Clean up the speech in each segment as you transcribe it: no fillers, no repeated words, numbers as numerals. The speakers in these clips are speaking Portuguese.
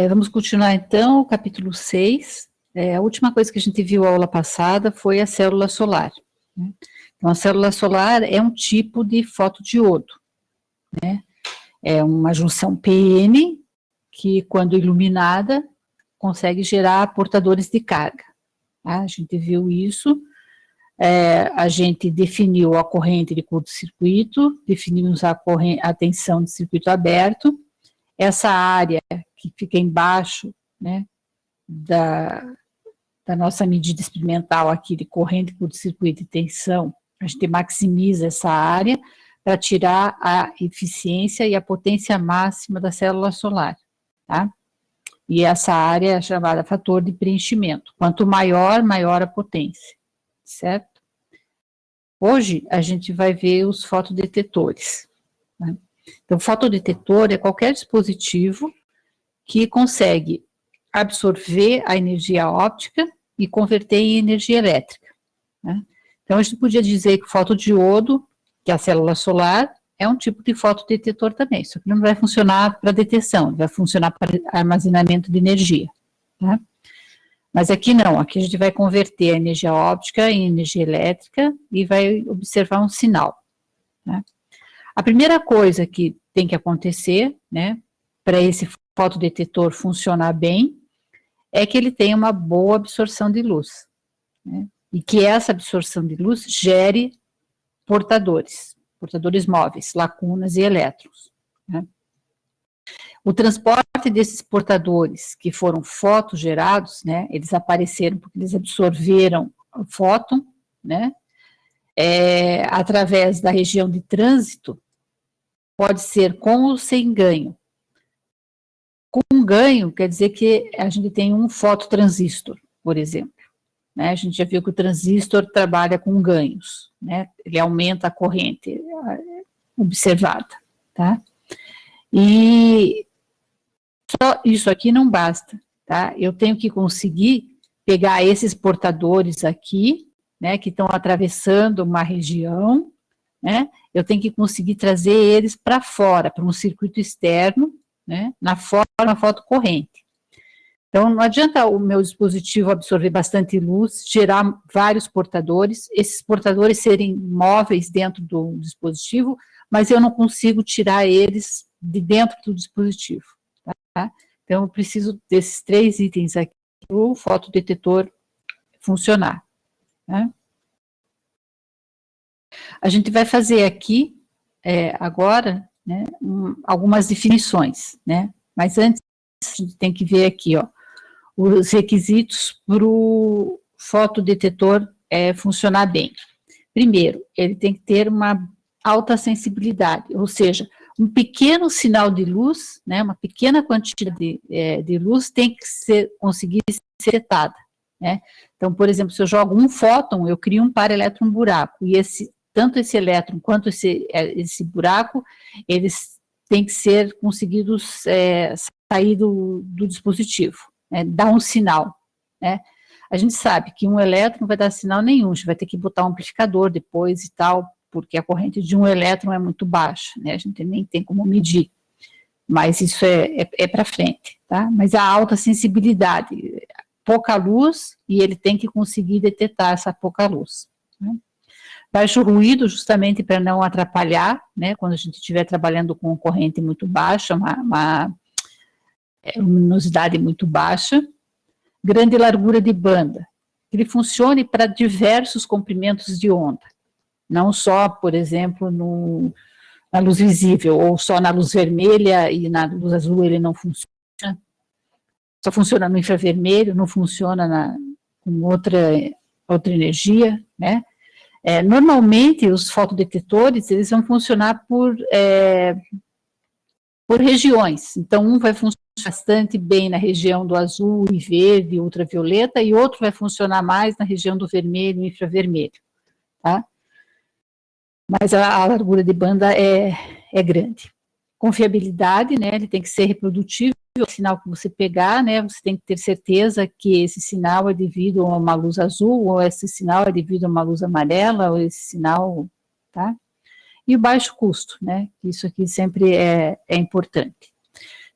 Vamos continuar então o capítulo 6. A última coisa que a gente viu na aula passada foi a célula solar, né? Então, a célula solar é um tipo de fotodiodo, né? É uma junção PN que, quando iluminada, consegue gerar portadores de carga, tá? A gente viu isso, a gente definiu a corrente de curto-circuito, definimos a tensão de circuito aberto, essa área que fica embaixo, né, da nossa medida experimental aqui de corrente, curto-circuito e tensão, a gente maximiza essa área para tirar a eficiência e a potência máxima da célula solar, tá? E essa área é chamada fator de preenchimento. Quanto maior, maior a potência, certo? Hoje a gente vai ver os fotodetectores, né? Então, fotodetetor é qualquer dispositivo que consegue absorver a energia óptica e converter em energia elétrica, né? Então, a gente podia dizer que o fotodiodo, que é a célula solar, é um tipo de fotodetetor também, só que não vai funcionar para detecção, vai funcionar para armazenamento de energia, tá? Mas aqui não, aqui a gente vai converter a energia óptica em energia elétrica e vai observar um sinal, né? A primeira coisa que tem que acontecer, né, para esse fotodetetor funcionar bem, é que ele tenha uma boa absorção de luz, né, e que essa absorção de luz gere portadores móveis, lacunas e elétrons, né. O transporte desses portadores que foram fotogerados, né, eles apareceram porque eles absorveram o fóton, né, através da região de trânsito, pode ser com ou sem ganho. Com ganho, quer dizer que a gente tem um fototransistor, por exemplo, né? A gente já viu que o transistor trabalha com ganhos, né? Ele aumenta a corrente observada, tá? E só isso aqui não basta, tá? Eu tenho que conseguir pegar esses portadores aqui, né, que estão atravessando uma região, né? Eu tenho que conseguir trazer eles para fora, para um circuito externo, né, na forma fotocorrente. Então, não adianta o meu dispositivo absorver bastante luz, gerar vários portadores, esses portadores serem móveis dentro do dispositivo, mas eu não consigo tirar eles de dentro do dispositivo, tá? Então, eu preciso desses 3 itens aqui para o fotodetetor funcionar, né? A gente vai fazer aqui, agora, né, algumas definições, né, mas antes a gente tem que ver aqui, ó, os requisitos para o fotodetetor funcionar bem. Primeiro, ele tem que ter uma alta sensibilidade, ou seja, um pequeno sinal de luz, né, uma pequena quantidade de luz tem que conseguir ser detectada, né. Então, por exemplo, se eu jogo um fóton, eu crio um para-elétron buraco, e tanto esse elétron quanto esse buraco, eles têm que ser conseguidos sair do dispositivo, né, dar um sinal, né. A gente sabe que um elétron não vai dar sinal nenhum, a gente vai ter que botar um amplificador depois e tal, porque a corrente de um elétron é muito baixa, né, a gente nem tem como medir, mas isso é para frente, tá? Mas a alta sensibilidade, pouca luz, e ele tem que conseguir detectar essa pouca luz, né? Baixo ruído, justamente para não atrapalhar, né, quando a gente estiver trabalhando com corrente muito baixa, uma luminosidade muito baixa. Grande largura de banda, que ele funcione para diversos comprimentos de onda, não só, por exemplo, na luz visível, ou só na luz vermelha e na luz azul ele não funciona, só funciona no infravermelho, não funciona com outra energia, né? Normalmente, os fotodetectores, eles vão funcionar por regiões. Então, um vai funcionar bastante bem na região do azul e verde, ultravioleta, e outro vai funcionar mais na região do vermelho e infravermelho, tá? Mas a largura de banda é grande. Confiabilidade, né, ele tem que ser reprodutível, o sinal que você pegar, né, você tem que ter certeza que esse sinal é devido a uma luz azul, ou esse sinal é devido a uma luz amarela, ou esse sinal, tá? E o baixo custo, né, isso aqui sempre é importante.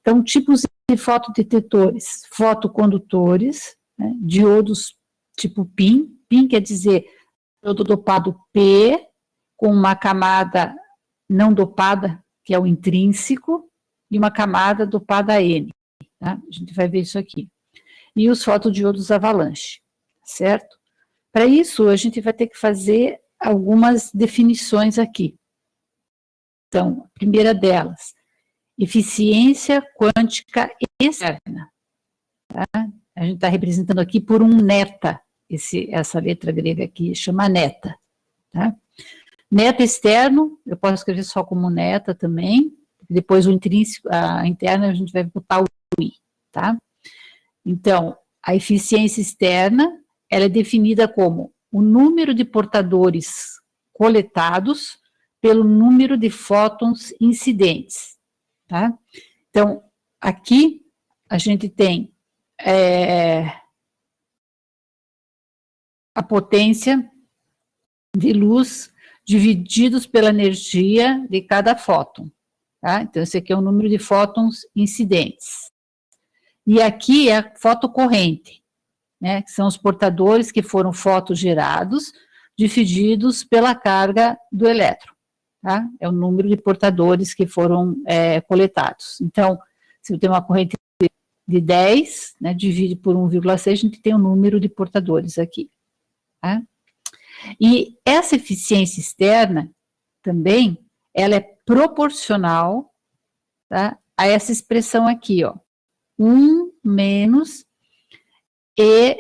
Então, tipos fotodetectores fotocondutores, né, diodos tipo PIN. PIN quer dizer diodo dopado P, com uma camada não dopada, que é o intrínseco, e uma camada dopada N. Tá? A gente vai ver isso aqui. E os fotodiodos avalanche, certo? Para isso, a gente vai ter que fazer algumas definições aqui. Então, a primeira delas, eficiência quântica externa. Tá? A gente está representando aqui por um neta, essa letra grega aqui chama neta. Tá? Neta externo, eu posso escrever só como neta também, depois o intrínseco, a interna, a gente vai botar o I, tá? Então, a eficiência externa, ela é definida como o número de portadores coletados pelo número de fótons incidentes, tá? Então, aqui a gente tem a potência de luz divididos pela energia de cada fóton, tá? Então, esse aqui é o número de fótons incidentes. E aqui é a fotocorrente, né? Que são os portadores que foram fotogerados, divididos pela carga do elétron, tá? É o número de portadores que foram coletados. Então, se eu tenho uma corrente de 10, né, divide por 1,6, a gente tem o número de portadores aqui, tá? E essa eficiência externa, também, ela é proporcional, tá, a essa expressão aqui, ó, 1 menos E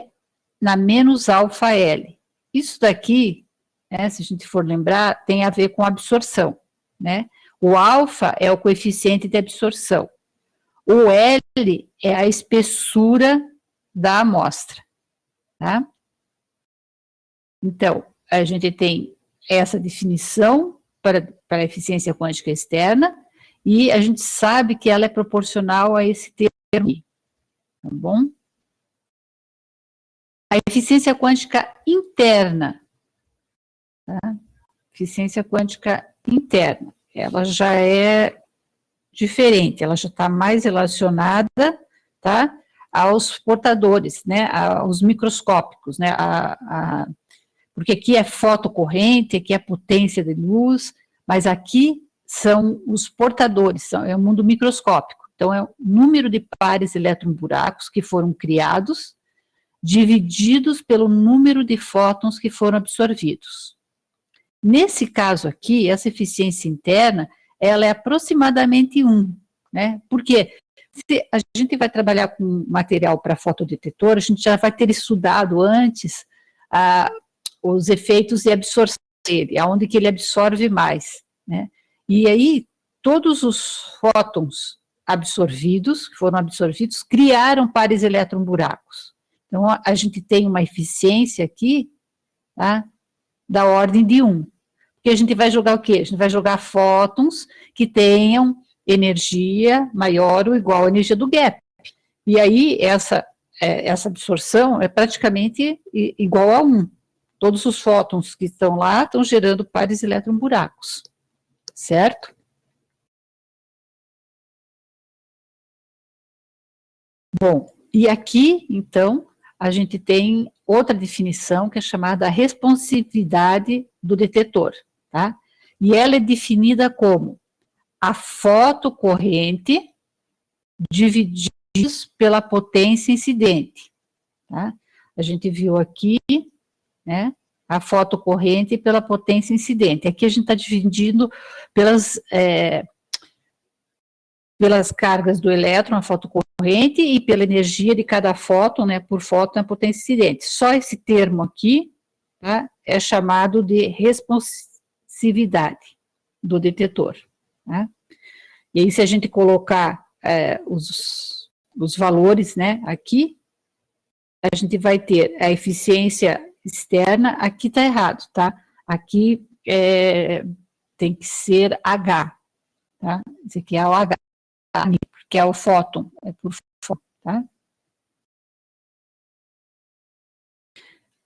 na menos alfa L. Isso daqui, né, se a gente for lembrar, tem a ver com absorção, né? O alfa é o coeficiente de absorção. O L é a espessura da amostra, tá? Então, a gente tem essa definição para a eficiência quântica externa, e a gente sabe que ela é proporcional a esse termo aqui, tá bom? A eficiência quântica interna, tá? Eficiência quântica interna, ela já é diferente, ela já está mais relacionada, tá, aos portadores, né, aos microscópicos, né, porque aqui é fotocorrente, aqui é potência de luz, mas aqui são os portadores, é o mundo microscópico. Então, é o número de pares elétron-buracos que foram criados, divididos pelo número de fótons que foram absorvidos. Nesse caso aqui, essa eficiência interna, ela é aproximadamente 1, né? Porque se a gente vai trabalhar com material para fotodetetor, a gente já vai ter estudado antes os efeitos de absorção dele, aonde que ele absorve mais, né? E aí, todos os fótons absorvidos, que foram absorvidos, criaram pares elétron-buracos. Então, a gente tem uma eficiência aqui, tá, da ordem de 1. Porque a gente vai jogar o quê? A gente vai jogar fótons que tenham energia maior ou igual à energia do gap. E aí, essa absorção é praticamente igual a 1. Todos os fótons que estão lá estão gerando pares elétron-buracos, certo? Bom, e aqui, então, a gente tem outra definição que é chamada responsividade do detetor, tá? E ela é definida como a fotocorrente dividida pela potência incidente, tá? A gente viu aqui, né, a fotocorrente pela potência incidente. Aqui a gente está dividindo pelas cargas do elétron, a fotocorrente, e pela energia de cada fóton, né, por fóton, a potência incidente. Só esse termo aqui, tá, é chamado de responsividade do detetor, tá? E aí, se a gente colocar os valores, né, aqui, a gente vai ter a eficiência externa, aqui está errado, tá? Aqui tem que ser H, tá? Esse aqui é o H, que é o fóton, é por fóton, tá?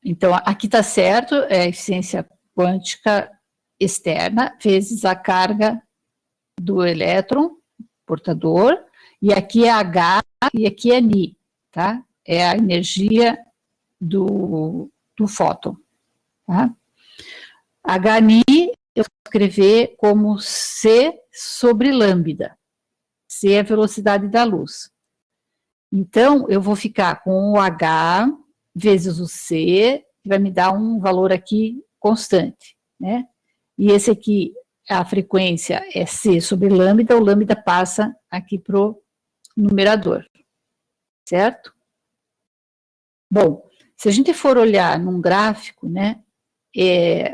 Então, aqui está certo, é a eficiência quântica externa, vezes a carga do elétron, portador, E aqui é H e aqui é Ni, tá? É a energia do fóton, tá? HNi eu vou escrever como C sobre lambda. C é a velocidade da luz. Então, eu vou ficar com o H vezes o C, que vai me dar um valor aqui constante, né? E esse aqui, a frequência é C sobre lambda, o lambda passa aqui para o numerador, certo? Bom, se a gente for olhar num gráfico, né,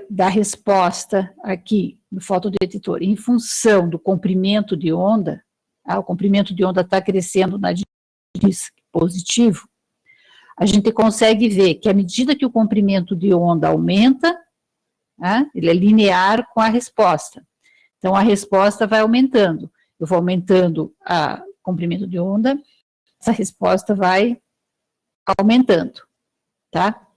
da resposta aqui do fotodetetor em função do comprimento de onda, o comprimento de onda está crescendo na diz positivo, a gente consegue ver que à medida que o comprimento de onda aumenta, ele é linear com a resposta. Então, a resposta vai aumentando. Eu vou aumentando o comprimento de onda, essa resposta vai aumentando, tá?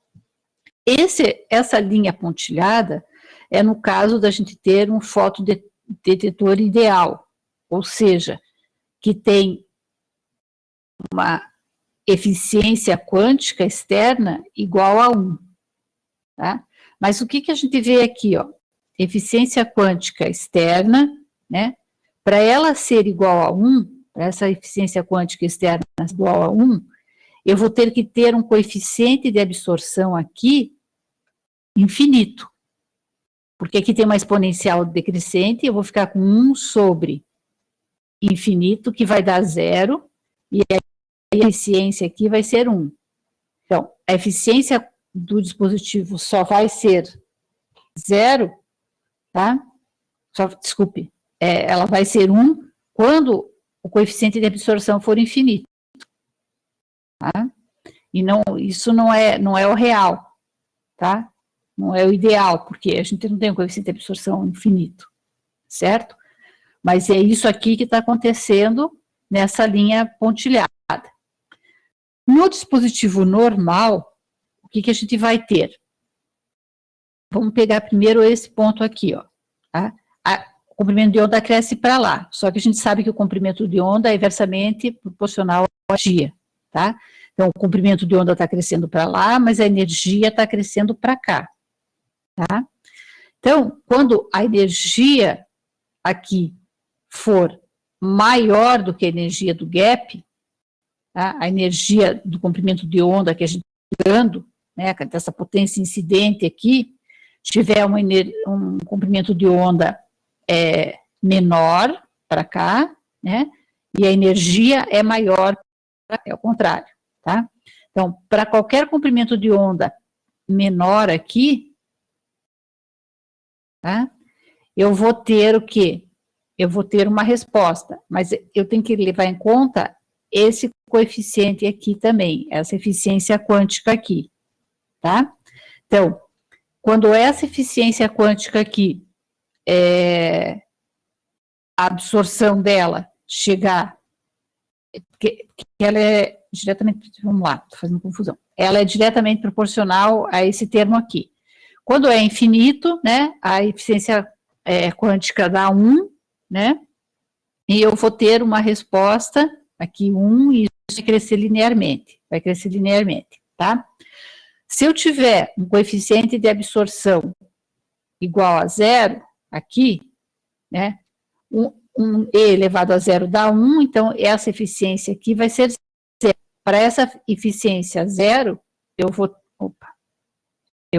Essa linha pontilhada é no caso da gente ter um fotodetetor ideal, ou seja, que tem uma eficiência quântica externa igual a 1, tá? Mas o que a gente vê aqui, ó? Eficiência quântica externa, né? Para ela ser igual a 1, para essa eficiência quântica externa igual a 1, eu vou ter que ter um coeficiente de absorção aqui infinito. Porque aqui tem uma exponencial decrescente, eu vou ficar com 1 sobre infinito, que vai dar 0, e a eficiência aqui vai ser 1. Então, a eficiência do dispositivo só vai ser 0, tá? Desculpe, ela vai ser 1 quando o coeficiente de absorção for infinito, tá? E isso não é o real, tá? Não é o ideal, porque a gente não tem um coeficiente de absorção infinito, certo? Mas é isso aqui que está acontecendo nessa linha pontilhada. No dispositivo normal, o que a gente vai ter? Vamos pegar primeiro esse ponto aqui, ó. Tá? O comprimento de onda cresce para lá, só que a gente sabe que o comprimento de onda é inversamente proporcional à energia, tá? Então, o comprimento de onda está crescendo para lá, mas a energia está crescendo para cá, tá? Então, quando a energia aqui for maior do que a energia do gap, tá? A energia do comprimento de onda que a gente está dando, né, dessa potência incidente aqui, tiver um comprimento de onda menor para cá, né, e a energia é maior, é o contrário, tá? Então, para qualquer comprimento de onda menor aqui, tá, eu vou ter o quê? Eu vou ter uma resposta, mas eu tenho que levar em conta esse coeficiente aqui também, essa eficiência quântica aqui, tá? Então, quando essa eficiência quântica aqui, a absorção dela chegar, que ela é diretamente, vamos lá, estou fazendo confusão, ela é diretamente proporcional a esse termo aqui. Quando é infinito, né, a eficiência quântica dá 1, né, e eu vou ter uma resposta, aqui 1, e isso vai crescer linearmente, tá? Se eu tiver um coeficiente de absorção igual a 0, aqui, né, um E elevado a 0 dá 1, então essa eficiência aqui vai ser 0. Para essa eficiência 0, eu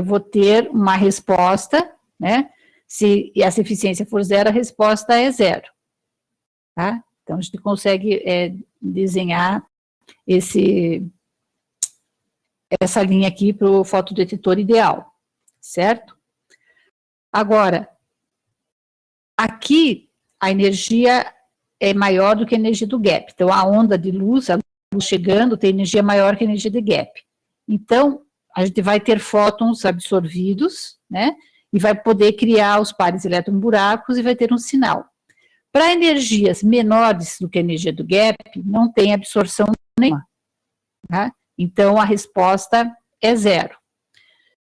vou ter uma resposta, né, se essa eficiência for 0, a resposta é 0, tá? Então, a gente consegue desenhar essa linha aqui para o fotodetetor ideal, certo? Agora, aqui a energia é maior do que a energia do gap. Então, a onda de luz, a luz chegando, tem energia maior que a energia de gap. Então, a gente vai ter fótons absorvidos, né? E vai poder criar os pares elétron-buracos e vai ter um sinal. Para energias menores do que a energia do gap, não tem absorção nenhuma, tá? Então, a resposta é 0.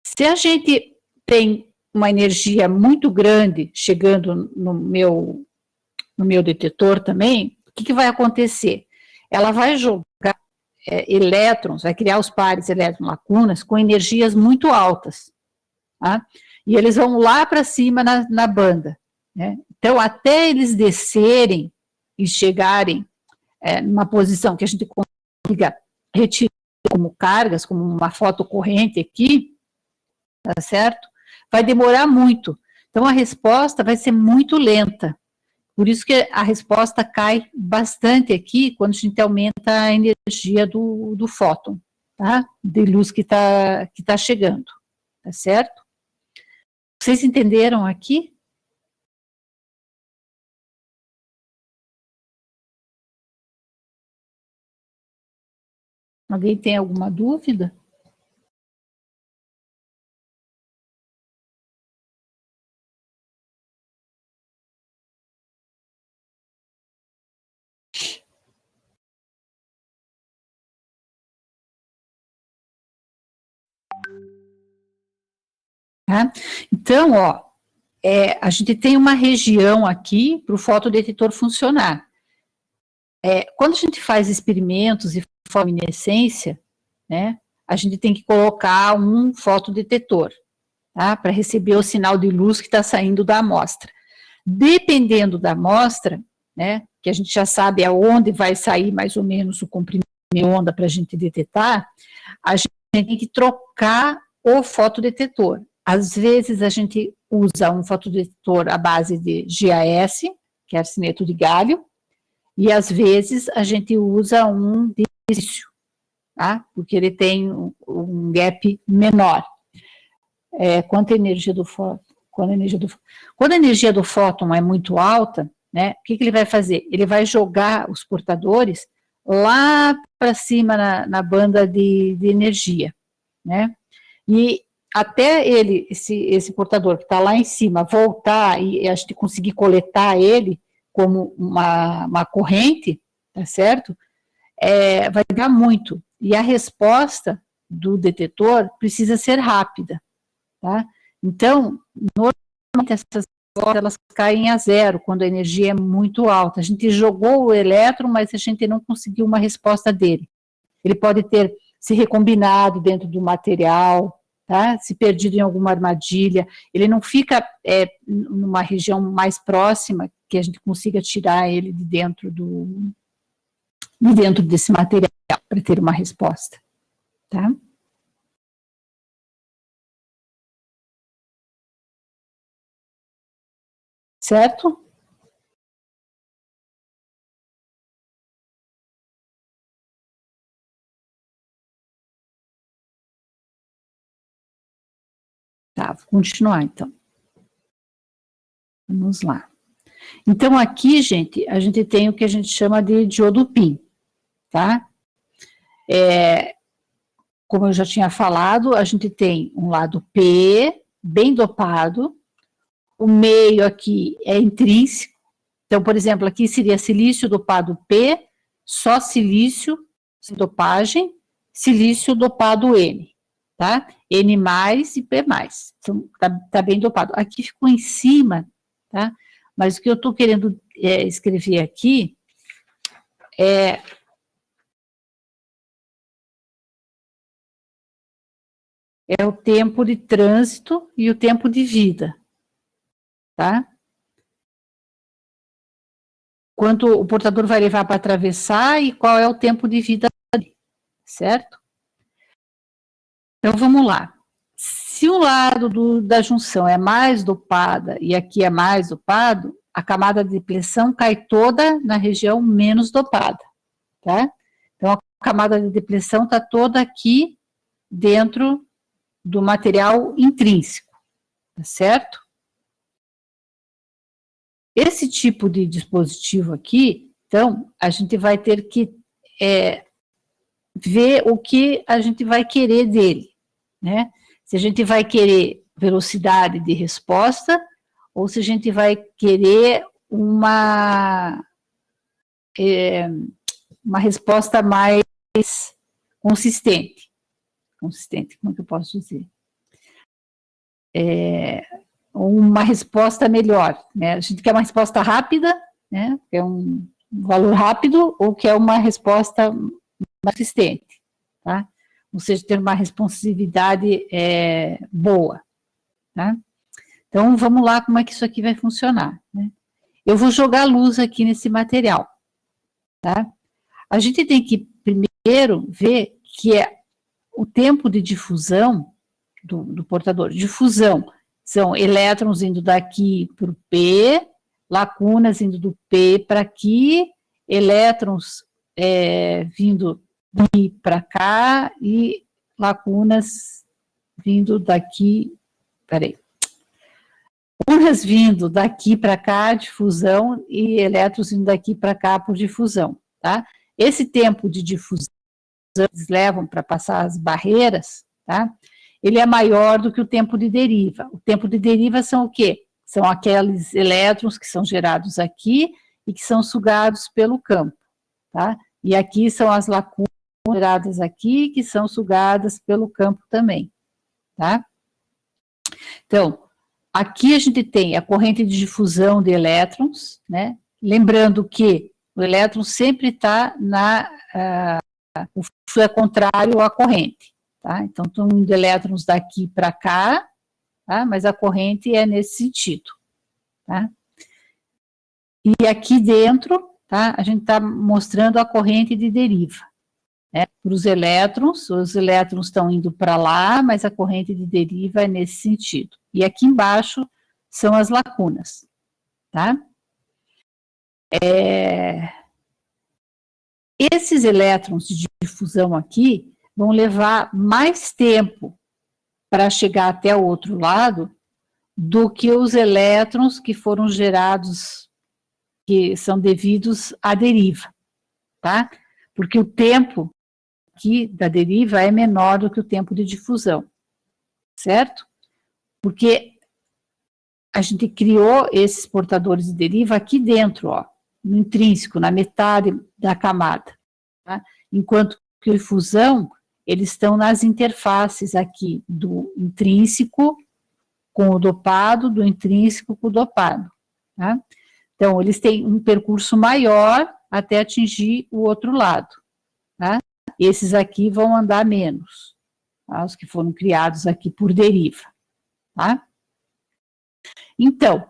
Se a gente tem uma energia muito grande chegando no meu detetor também, o que vai acontecer? ela vai jogar elétrons, vai criar os pares elétron-lacunas com energias muito altas, tá? E eles vão lá para cima na banda, né? Então, até eles descerem e chegarem numa posição que a gente consiga retirar como cargas, como uma fotocorrente aqui, tá certo? Vai demorar muito. Então, a resposta vai ser muito lenta. Por isso que a resposta cai bastante aqui quando a gente aumenta a energia do fóton, tá? De luz que tá chegando, tá certo? Vocês entenderam aqui? Alguém tem alguma dúvida? Tá? Então, ó, a gente tem uma região aqui para o fotodetetor funcionar. Quando a gente faz experimentos e fotominescência, né, a gente tem que colocar um fotodetetor, tá, para receber o sinal de luz que está saindo da amostra. Dependendo da amostra, né, que a gente já sabe aonde vai sair mais ou menos o comprimento de onda para a gente detectar, a gente tem que trocar o fotodetetor. Às vezes a gente usa um fotodetetor à base de GAS, que é arseneto de galho, e às vezes a gente usa um de silício, tá? Porque ele tem um gap menor. Quanto a energia do fóton? Quando a energia do fóton é muito alta, né, o que ele vai fazer? Ele vai jogar os portadores lá para cima na banda de energia, né? E até esse portador que está lá em cima, voltar e a gente conseguir coletar ele como uma corrente, tá certo? Vai dar muito. E a resposta do detetor precisa ser rápida, tá? Então, normalmente essas respostas, elas caem a zero quando a energia é muito alta. A gente jogou o elétron, mas a gente não conseguiu uma resposta dele. Ele pode ter se recombinado dentro do material, tá? Se perdido em alguma armadilha, ele não fica numa região mais próxima que a gente consiga tirar ele de dentro desse material para ter uma resposta, tá? Certo? Tá, vou continuar então. Vamos lá. Então, aqui, gente, a gente tem o que a gente chama de diodo PIN, tá? Como eu já tinha falado, a gente tem um lado P, bem dopado, o meio aqui é intrínseco. Então, por exemplo, aqui seria silício dopado P, só silício, sem dopagem, silício dopado N, tá? N mais e P mais. Então, tá bem dopado. Aqui ficou em cima, tá? Mas o que eu estou querendo escrever aqui é o tempo de trânsito e o tempo de vida, tá? Quanto o portador vai levar para atravessar e qual é o tempo de vida dele, certo? Então, vamos lá. Se o lado da junção é mais dopada e aqui é mais dopado, a camada de depressão cai toda na região menos dopada, tá? Então, a camada de depressão está toda aqui dentro do material intrínseco, tá certo? Esse tipo de dispositivo aqui, então, a gente vai ter que ver o que a gente vai querer dele, né? Se a gente vai querer velocidade de resposta ou se a gente vai querer uma resposta mais consistente. Consistente, como é que eu posso dizer? Uma resposta melhor, né? A gente quer uma resposta rápida, né? É um valor rápido ou quer uma resposta mais consistente, tá? Ou seja, ter uma responsividade boa, tá? Então, vamos lá como é que isso aqui vai funcionar, né? Eu vou jogar luz aqui nesse material, tá? A gente tem que primeiro ver que o tempo de difusão do portador. Difusão são elétrons indo daqui para o P, lacunas indo do P para aqui, elétrons vindo daqui para cá e lacunas vindo daqui, peraí, lacunas vindo daqui para cá, difusão, e elétrons vindo daqui para cá por difusão, tá? Esse tempo de difusão que eles levam para passar as barreiras, tá? Ele é maior do que o tempo de deriva. O tempo de deriva são o quê? São aqueles elétrons que são gerados aqui e que são sugados pelo campo, tá? E aqui são as lacunas geradas aqui, que são sugadas pelo campo também, tá? Então, aqui a gente tem a corrente de difusão de elétrons, né? Lembrando que o elétron sempre está o fluxo é contrário à corrente, tá? Então, estão indo elétrons daqui para cá, tá? Mas a corrente é nesse sentido, tá? E aqui dentro, tá? A gente está mostrando a corrente de deriva, né? Para os elétrons estão indo para lá, mas a corrente de deriva é nesse sentido. E aqui embaixo são as lacunas, tá? Esses elétrons de difusão aqui vão levar mais tempo para chegar até o outro lado do que os elétrons que foram gerados, que são devidos à deriva, tá? Porque o tempo aqui da deriva é menor do que o tempo de difusão, certo? Porque a gente criou esses portadores de deriva aqui dentro, ó, no intrínseco, na metade da camada, tá? Enquanto que a difusão, eles estão nas interfaces aqui do intrínseco com o dopado, do intrínseco com o dopado, tá? Então, eles têm um percurso maior até atingir o outro lado, tá? Esses aqui vão andar menos, tá? Os que foram criados aqui por deriva, tá? Então,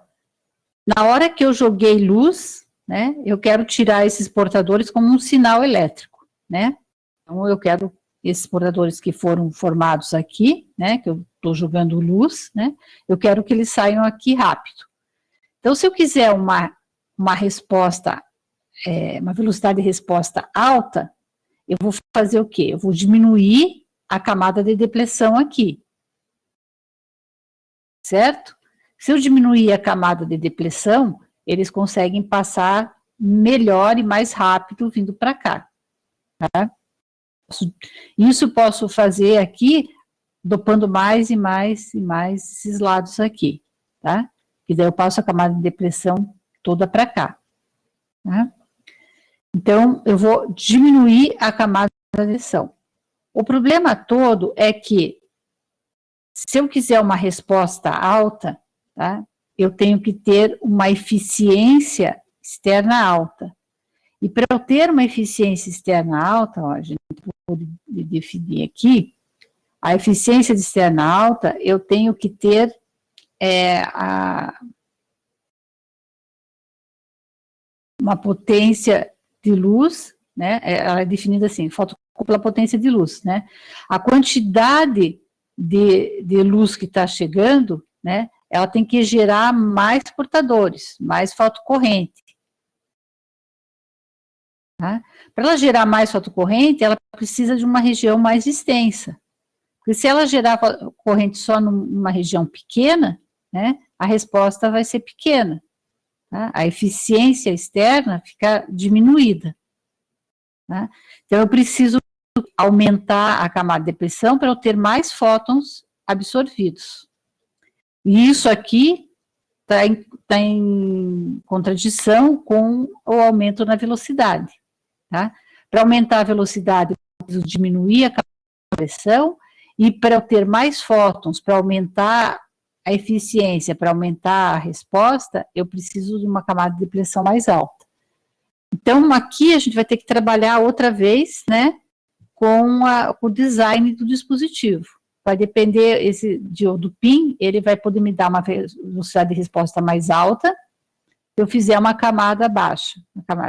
na hora que eu joguei luz, né, eu quero tirar esses portadores como um sinal elétrico, né? Então, eu quero esses portadores que foram formados aqui, né, que eu estou jogando luz, né, eu quero que eles saiam aqui rápido. Então, se eu quiser uma resposta, uma velocidade de resposta alta, eu vou fazer o quê? Eu vou diminuir a camada de depressão aqui, certo? Se eu diminuir a camada de depressão, eles conseguem passar melhor e mais rápido vindo para cá, tá? Isso posso fazer aqui, dopando mais e mais e mais esses lados aqui, tá? E daí eu passo a camada de depressão toda para cá, tá? Então, eu vou diminuir a camada de depressão. O problema todo é que, se eu quiser uma resposta alta, tá? Eu tenho que ter uma eficiência externa alta. E para eu ter uma eficiência externa alta, ó, a gente pode definir aqui, a eficiência externa alta, eu tenho que ter uma potência de luz, né? Ela é definida assim, fotocúpula pela potência de luz, né? A quantidade de luz que está chegando, né? Ela tem que gerar mais portadores, mais fotocorrente. Tá? Para ela gerar mais fotocorrente, ela precisa de uma região mais extensa. Porque se ela gerar corrente só numa região pequena, né, a resposta vai ser pequena. Tá? A eficiência externa fica diminuída. Tá? Então, eu preciso aumentar a camada de depressão para eu ter mais fótons absorvidos. E isso aqui está em contradição com o aumento na velocidade. Tá? Para aumentar a velocidade, eu preciso diminuir a camada de depressão, e para eu ter mais fótons, para aumentar a eficiência, para aumentar a resposta, eu preciso de uma camada de depressão mais alta. Então, aqui a gente vai ter que trabalhar outra vez, né, com o design do dispositivo. Vai depender, esse diodo PIN, ele vai poder me dar uma velocidade de resposta mais alta, se eu fizer uma camada baixa,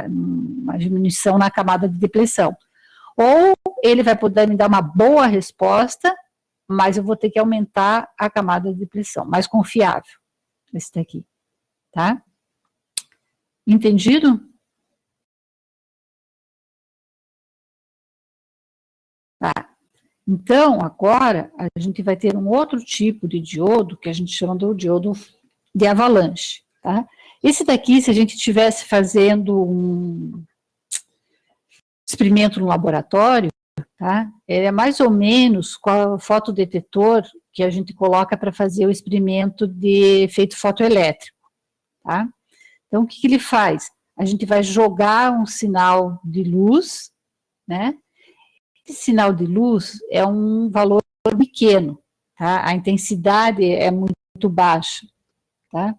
uma diminuição na camada de depressão. Ou ele vai poder me dar uma boa resposta, mas eu vou ter que aumentar a camada de depressão, mais confiável, esse daqui, tá? Entendido? Tá. Então, agora, a gente vai ter um outro tipo de diodo, que a gente chama do diodo de avalanche, tá? Esse daqui, se a gente estivesse fazendo um experimento no laboratório, tá? Ele é mais ou menos qual o fotodetetor que a gente coloca para fazer o experimento de efeito fotoelétrico, tá? Então, o que, que ele faz? A gente vai jogar um sinal de luz, né? Esse sinal de luz é um valor pequeno, tá? A intensidade é muito baixa, tá?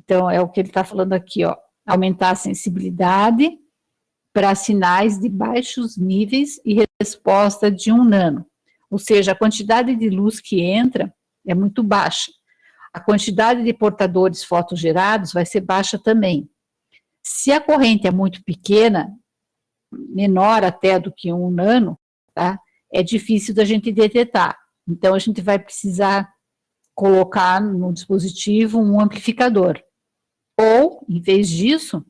Então, é o que ele está falando aqui, ó. Aumentar a sensibilidade para sinais de baixos níveis e resposta de 1 nano. Ou seja, a quantidade de luz que entra é muito baixa. A quantidade de portadores fotogerados vai ser baixa também. Se a corrente é muito pequena, menor até do que 1 nano, tá? É difícil da gente detectar. Então, a gente vai precisar colocar no dispositivo um amplificador. Ou, em vez disso,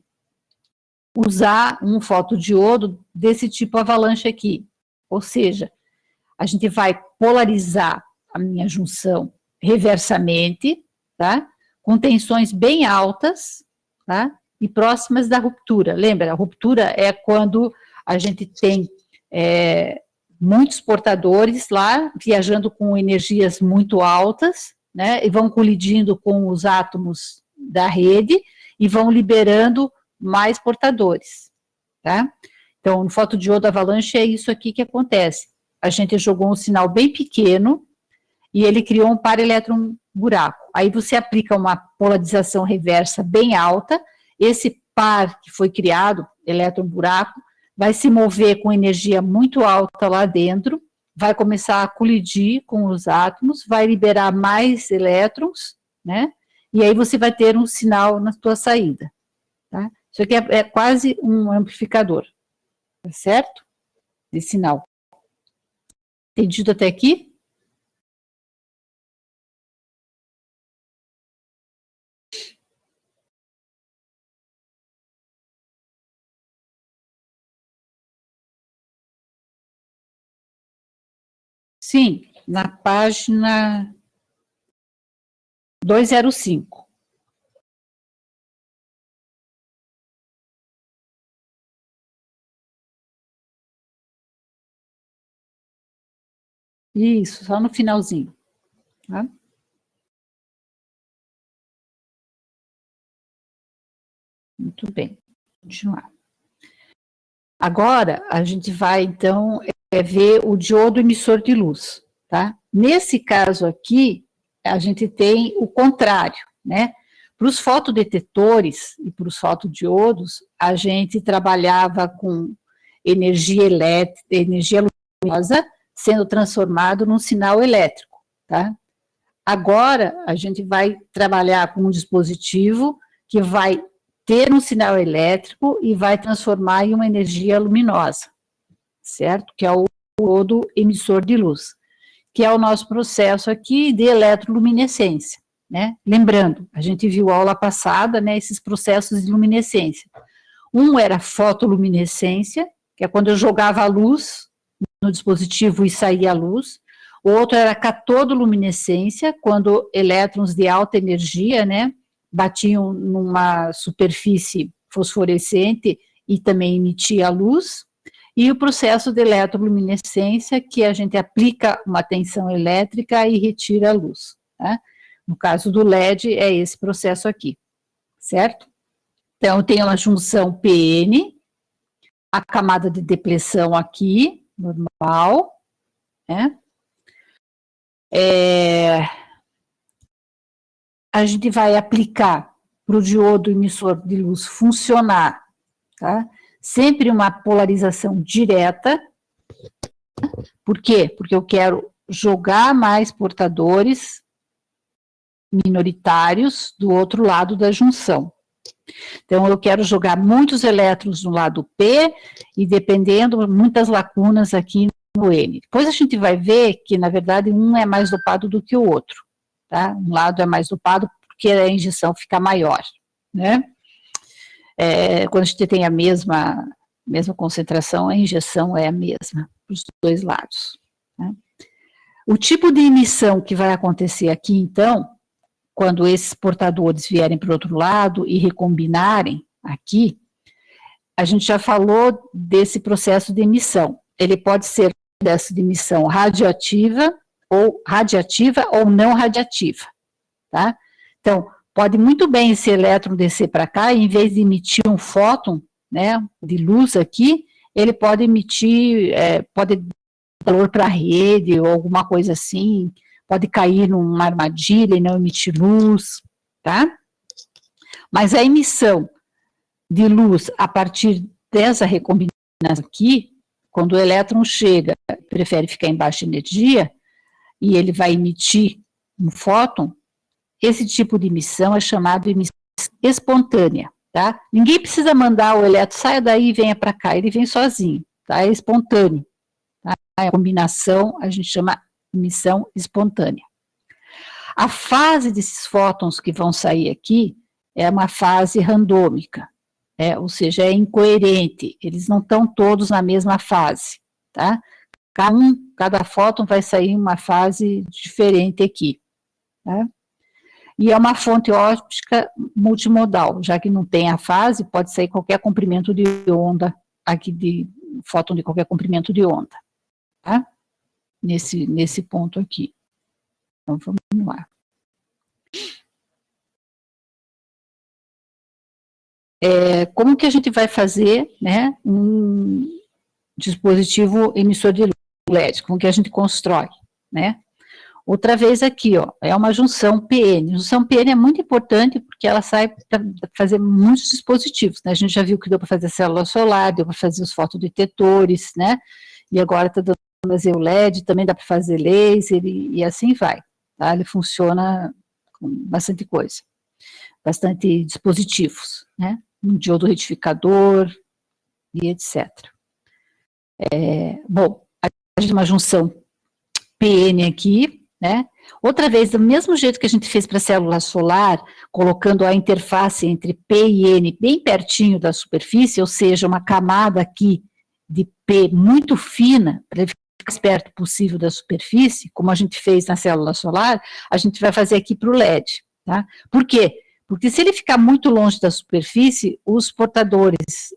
usar um fotodiodo desse tipo avalanche aqui. Ou seja, a gente vai polarizar a minha junção reversamente, tá? Com tensões bem altas, tá? E próximas da ruptura. Lembra, a ruptura é quando a gente tem muitos portadores lá, viajando com energias muito altas, né? E vão colidindo com os átomos da rede e vão liberando mais portadores, tá? Então, no fotodiodo avalanche é isso aqui que acontece. A gente jogou um sinal bem pequeno e ele criou um par elétron buraco. Aí você aplica uma polarização reversa bem alta, esse par que foi criado, elétron buraco, vai se mover com energia muito alta lá dentro, vai começar a colidir com os átomos, vai liberar mais elétrons, né? E aí você vai ter um sinal na sua saída, tá? Isso aqui é quase um amplificador, tá certo? De sinal. Entendido até aqui? Sim, na página 205. Isso, só no finalzinho. Tá? Muito bem, continuar. Agora, a gente vai, então, ver o diodo emissor de luz, tá? Nesse caso aqui, a gente tem o contrário, né? Para os fotodetectores e para os fotodiodos, a gente trabalhava com energia elétrica, energia luminosa, sendo transformado num sinal elétrico, tá? Agora, a gente vai trabalhar com um dispositivo que vai ter um sinal elétrico e vai transformar em uma energia luminosa, certo? Que é o diodo emissor de luz, que é o nosso processo aqui de eletroluminescência, né? Lembrando, a gente viu a aula passada, né, esses processos de luminescência. Um era fotoluminescência, que é quando eu jogava a luz no dispositivo e saía a luz. O outro era catodoluminescência, quando elétrons de alta energia, né, batiam numa superfície fosforescente e também emitia luz. E o processo de eletroluminescência, que a gente aplica uma tensão elétrica e retira a luz, tá? No caso do LED, é esse processo aqui, certo? Então, tem uma junção PN, a camada de depressão aqui, normal, né? A gente vai aplicar para o diodo emissor de luz funcionar, tá? Sempre uma polarização direta. Por quê? Porque eu quero jogar mais portadores minoritários do outro lado da junção. Então, eu quero jogar muitos elétrons no lado P e, dependendo, muitas lacunas aqui no N. Depois a gente vai ver que, na verdade, um é mais dopado do que o outro, tá? Um lado é mais dopado porque a injeção fica maior, né? Quando a gente tem a mesma concentração, a injeção é a mesma para os dois lados, né? O tipo de emissão que vai acontecer aqui, então, quando esses portadores vierem para o outro lado e recombinarem aqui, a gente já falou desse processo de emissão. Ele pode ser processo de emissão radiativa ou não radiativa, tá? Então, pode muito bem esse elétron descer para cá, e em vez de emitir um fóton, né, de luz aqui, ele pode emitir, pode dar calor para a rede ou alguma coisa assim, pode cair numa armadilha e não emitir luz, tá? Mas a emissão de luz a partir dessa recombinação aqui, quando o elétron chega, prefere ficar em baixa energia, e ele vai emitir um fóton, esse tipo de emissão é chamado de emissão espontânea, tá? Ninguém precisa mandar o elétron, saia daí e venha para cá, ele vem sozinho, tá? É espontâneo, tá? A combinação a gente chama emissão espontânea. A fase desses fótons que vão sair aqui é uma fase randômica, ou seja, é incoerente, eles não estão todos na mesma fase, tá? Cada fóton vai sair em uma fase diferente aqui, tá? E é uma fonte óptica multimodal, já que não tem a fase, pode sair qualquer comprimento de onda, aqui de fóton de qualquer comprimento de onda, tá? Nesse ponto aqui. Então, vamos lá. Como que a gente vai fazer, né, um dispositivo emissor de LED? Como que a gente constrói, né? Outra vez aqui, ó, é uma junção PN. A junção PN é muito importante porque ela sai para fazer muitos dispositivos, né? A gente já viu que deu para fazer célula solar, deu para fazer os fotodetectores, né? E agora está dando para fazer o LED, também dá para fazer laser e assim vai, tá? Ele funciona com bastante coisa, bastante dispositivos, né? Um diodo retificador e etc. Bom, a gente tem uma junção PN aqui, né? Outra vez, do mesmo jeito que a gente fez para a célula solar, colocando a interface entre P e N bem pertinho da superfície, ou seja, uma camada aqui de P muito fina, para ele ficar mais perto possível da superfície, como a gente fez na célula solar, a gente vai fazer aqui para o LED, tá? Por quê? Porque se ele ficar muito longe da superfície, os portadores,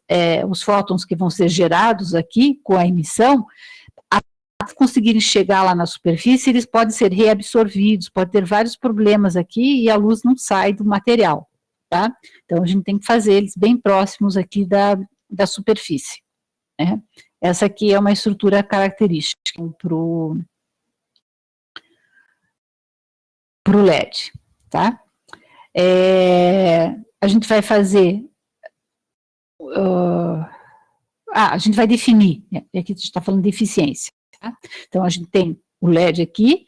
os fótons que vão ser gerados aqui com a emissão, conseguirem chegar lá na superfície, eles podem ser reabsorvidos, pode ter vários problemas aqui e a luz não sai do material, tá? Então, a gente tem que fazer eles bem próximos aqui da superfície, né? Essa aqui é uma estrutura característica para o LED, tá? A gente vai fazer... a gente vai definir, né? Aqui a gente está falando de eficiência. Tá? Então, a gente tem o LED aqui,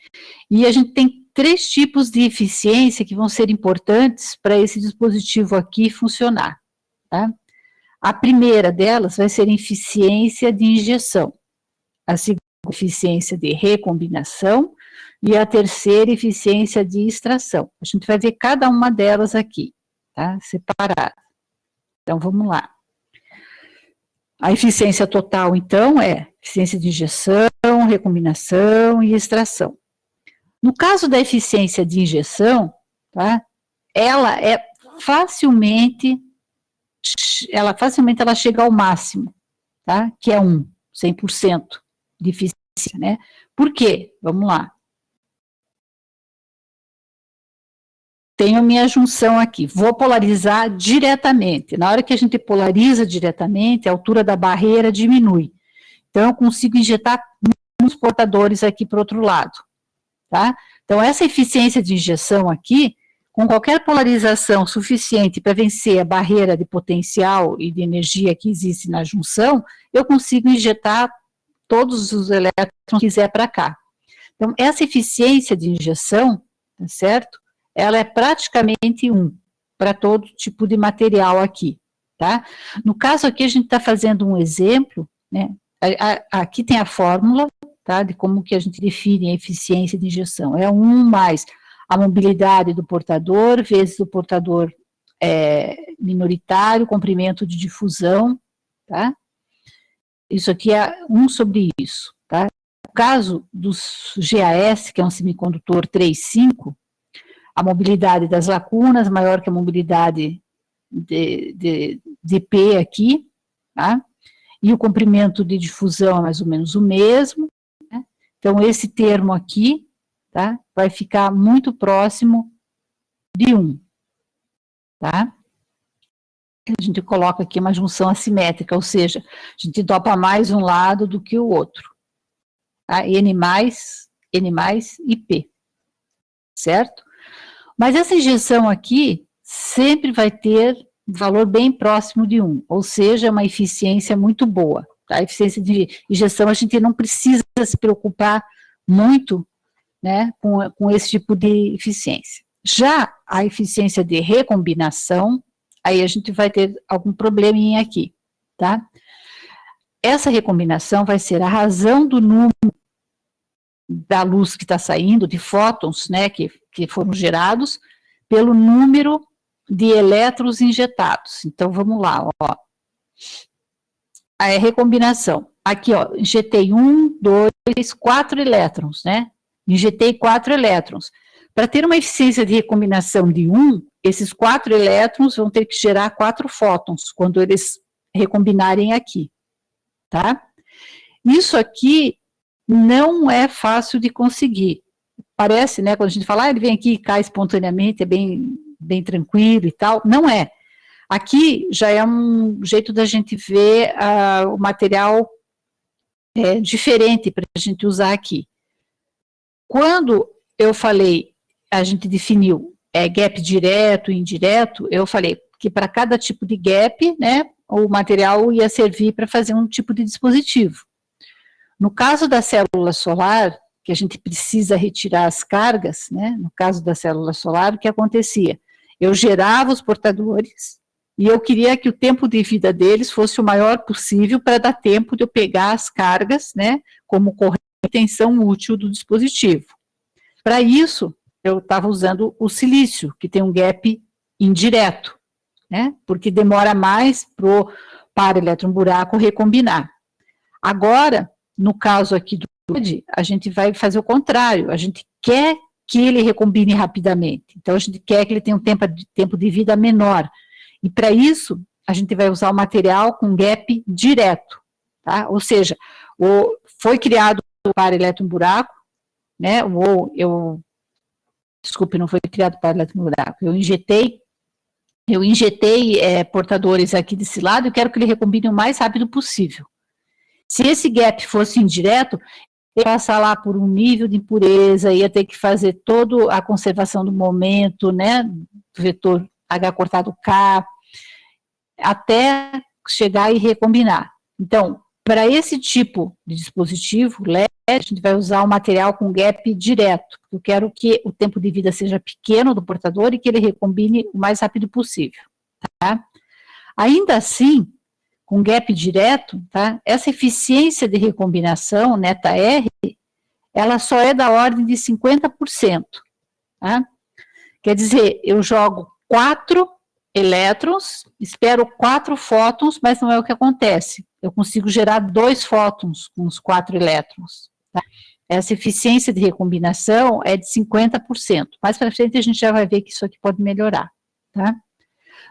e a gente tem 3 tipos de eficiência que vão ser importantes para esse dispositivo aqui funcionar, tá? A primeira delas vai ser eficiência de injeção, a segunda, eficiência de recombinação, e a terceira, eficiência de extração. A gente vai ver cada uma delas aqui, tá? Separada. Então, vamos lá. A eficiência total, então, é eficiência de injeção, recombinação e extração. No caso da eficiência de injeção, tá, ela facilmente chega ao máximo, tá, que é 100% de eficiência, né? Por quê? Vamos lá. Tenho minha junção aqui, vou polarizar diretamente. Na hora que a gente polariza diretamente, a altura da barreira diminui. Então, eu consigo injetar muitos portadores aqui para o outro lado, tá? Então, essa eficiência de injeção aqui com qualquer polarização suficiente para vencer a barreira de potencial e de energia que existe na junção, eu consigo injetar todos os elétrons que quiser para cá. Então, essa eficiência de injeção, tá certo? Ela é praticamente 1 para todo tipo de material aqui, tá? No caso aqui, a gente está fazendo um exemplo, né? Aqui tem a fórmula, tá? De como que a gente define a eficiência de injeção. É 1 mais a mobilidade do portador, vezes o portador minoritário, comprimento de difusão, tá? Isso aqui é 1 sobre isso, tá? No caso do GaS, que é um semicondutor 3,5, a mobilidade das lacunas maior que a mobilidade de P aqui, tá? E o comprimento de difusão é mais ou menos o mesmo, né? Então, esse termo aqui, tá? Vai ficar muito próximo de 1, tá? A gente coloca aqui uma junção assimétrica, ou seja, a gente dopa mais um lado do que o outro, tá? N mais e P, certo? Mas essa injeção aqui sempre vai ter um valor bem próximo de 1, ou seja, é uma eficiência muito boa, tá? A eficiência de injeção a gente não precisa se preocupar muito, né, com esse tipo de eficiência. Já a eficiência de recombinação, aí a gente vai ter algum probleminha aqui, tá? Essa recombinação vai ser a razão do número da luz que está saindo, de fótons, né, que foram gerados, pelo número de elétrons injetados. Então, vamos lá, ó. A recombinação. Aqui, ó, injetei 1, 2, 4 elétrons, né? Injetei 4 elétrons. Para ter uma eficiência de recombinação de 1, esses 4 elétrons vão ter que gerar 4 fótons, quando eles recombinarem aqui, tá? Isso aqui não é fácil de conseguir. Parece, né, quando a gente fala, ele vem aqui e cai espontaneamente, é bem tranquilo e tal. Não é. Aqui já é um jeito da gente ver o material diferente para a gente usar aqui. Quando eu falei, a gente definiu gap direto e indireto, eu falei que para cada tipo de gap, né, o material ia servir para fazer um tipo de dispositivo. No caso da célula solar, que a gente precisa retirar as cargas, né, no caso da célula solar, o que acontecia? Eu gerava os portadores e eu queria que o tempo de vida deles fosse o maior possível para dar tempo de eu pegar as cargas, né, como corrente e tensão útil do dispositivo. Para isso, eu estava usando o silício, que tem um gap indireto, né, porque demora mais para o elétron-buraco recombinar. Agora, no caso aqui do LED, a gente vai fazer o contrário, a gente quer que ele recombine rapidamente, então a gente quer que ele tenha um tempo de vida menor, e para isso, a gente vai usar o material com gap direto, tá? Ou seja, foi criado para elétron-buraco, né, desculpe, não foi criado para elétron-buraco, eu injetei portadores aqui desse lado, eu quero que ele recombine o mais rápido possível. Se esse gap fosse indireto, ia passar lá por um nível de impureza, ia ter que fazer toda a conservação do momento, né, do vetor H cortado K, até chegar e recombinar. Então, para esse tipo de dispositivo, LED, a gente vai usar um material com gap direto. Eu quero que o tempo de vida seja pequeno do portador e que ele recombine o mais rápido possível, tá? Ainda assim, com gap direto, tá? Essa eficiência de recombinação, neta R, ela só é da ordem de 50%, tá? Quer dizer, eu jogo 4 elétrons, espero 4 fótons, mas não é o que acontece. Eu consigo gerar 2 fótons com os 4 elétrons, tá? Essa eficiência de recombinação é de 50%. Mais para frente a gente já vai ver que isso aqui pode melhorar, tá?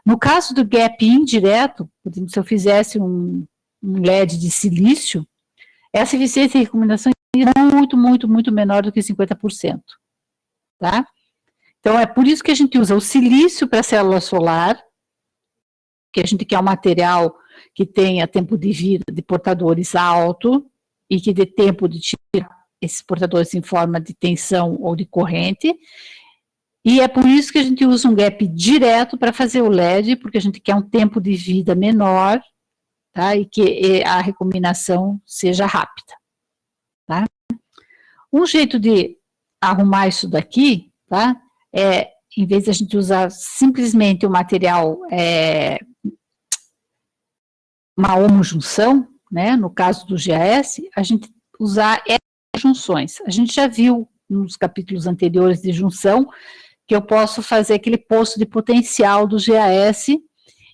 No caso do gap indireto, por exemplo, se eu fizesse um LED de silício, essa eficiência de recombinação é muito menor do que 50%, tá? Então, é por isso que a gente usa o silício para a célula solar, que a gente quer um material que tenha tempo de vida de portadores alto e que dê tempo de tirar esses portadores em forma de tensão ou de corrente, E é por isso que a gente usa um gap direto para fazer o LED, porque a gente quer um tempo de vida menor, tá? E que a recombinação seja rápida, tá? Um jeito de arrumar isso daqui, tá? É, em vez de a gente usar simplesmente o material, uma homojunção, né? No caso do GAS, a gente usar junções. A gente já viu nos capítulos anteriores de junção que eu posso fazer aquele poço de potencial do GAS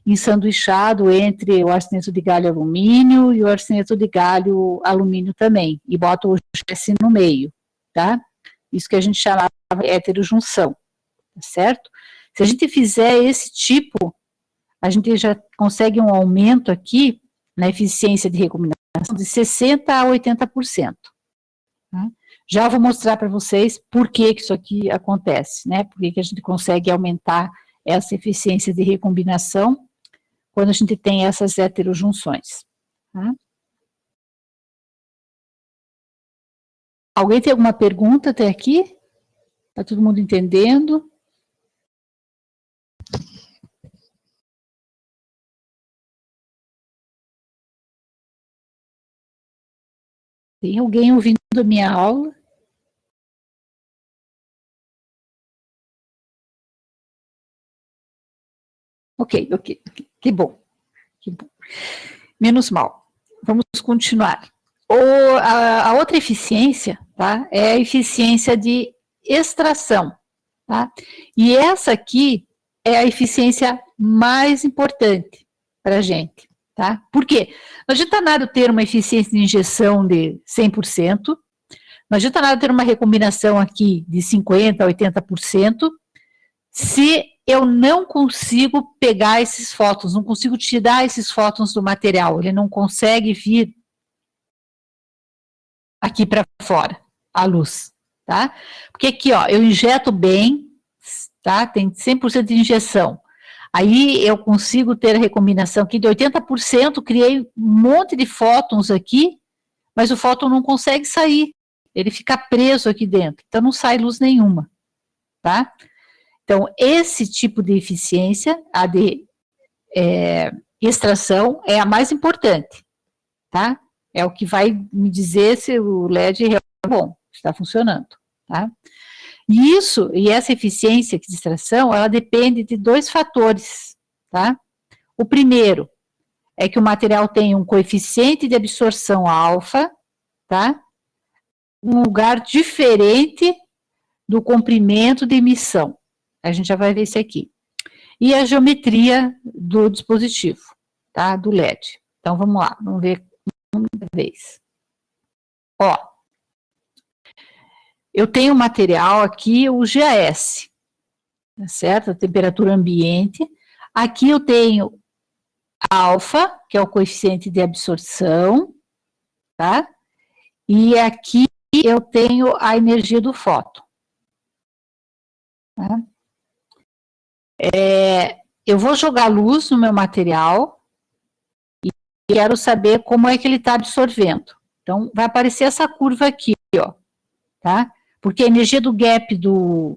ensanduichado entre o arseneto de galho alumínio e o arseneto de galho alumínio também, e boto o GAS no meio, tá? Isso que a gente chamava de heterojunção, tá certo? Se a gente fizer esse tipo, a gente já consegue um aumento aqui na eficiência de recombinação de 60% a 80%. Tá? Já vou mostrar para vocês por que isso aqui acontece, né? Por que a gente consegue aumentar essa eficiência de recombinação quando a gente tem essas heterojunções. Tá? Alguém tem alguma pergunta até aqui? Está todo mundo entendendo? Tem alguém ouvindo a minha aula? Ok, que bom, que bom. Menos mal. Vamos continuar. A outra eficiência, tá, é a eficiência de extração, tá? E essa aqui é a eficiência mais importante para a gente, tá? Por quê? Não adianta nada ter uma eficiência de injeção de 100%, não adianta nada ter uma recombinação aqui de 50%, 80%, se eu não consigo pegar esses fótons, não consigo tirar esses fótons do material, ele não consegue vir aqui para fora, a luz, tá? Porque aqui, ó, eu injeto bem, tá? Tem 100% de injeção. Aí eu consigo ter a recombinação aqui de 80%, criei um monte de fótons aqui, mas o fóton não consegue sair, ele fica preso aqui dentro, então não sai luz nenhuma, tá? Então, esse tipo de eficiência, a de extração, é a mais importante, tá? É o que vai me dizer se o LED é bom, está funcionando, tá? E essa eficiência de extração, ela depende de dois fatores, tá? O primeiro é que o material tem um coeficiente de absorção alfa, tá? Um lugar diferente do comprimento de emissão. A gente já vai ver isso aqui. E a geometria do dispositivo, tá? Do LED. Então, vamos lá, vamos ver uma vez. Ó, eu tenho um material aqui, o GAS, tá certo? A temperatura ambiente. Aqui eu tenho alfa, que é o coeficiente de absorção, tá? E aqui eu tenho a energia do fóton. Tá? Eu vou jogar luz no meu material e quero saber como é que ele está absorvendo. Então, vai aparecer essa curva aqui, ó, tá? Porque a energia do gap do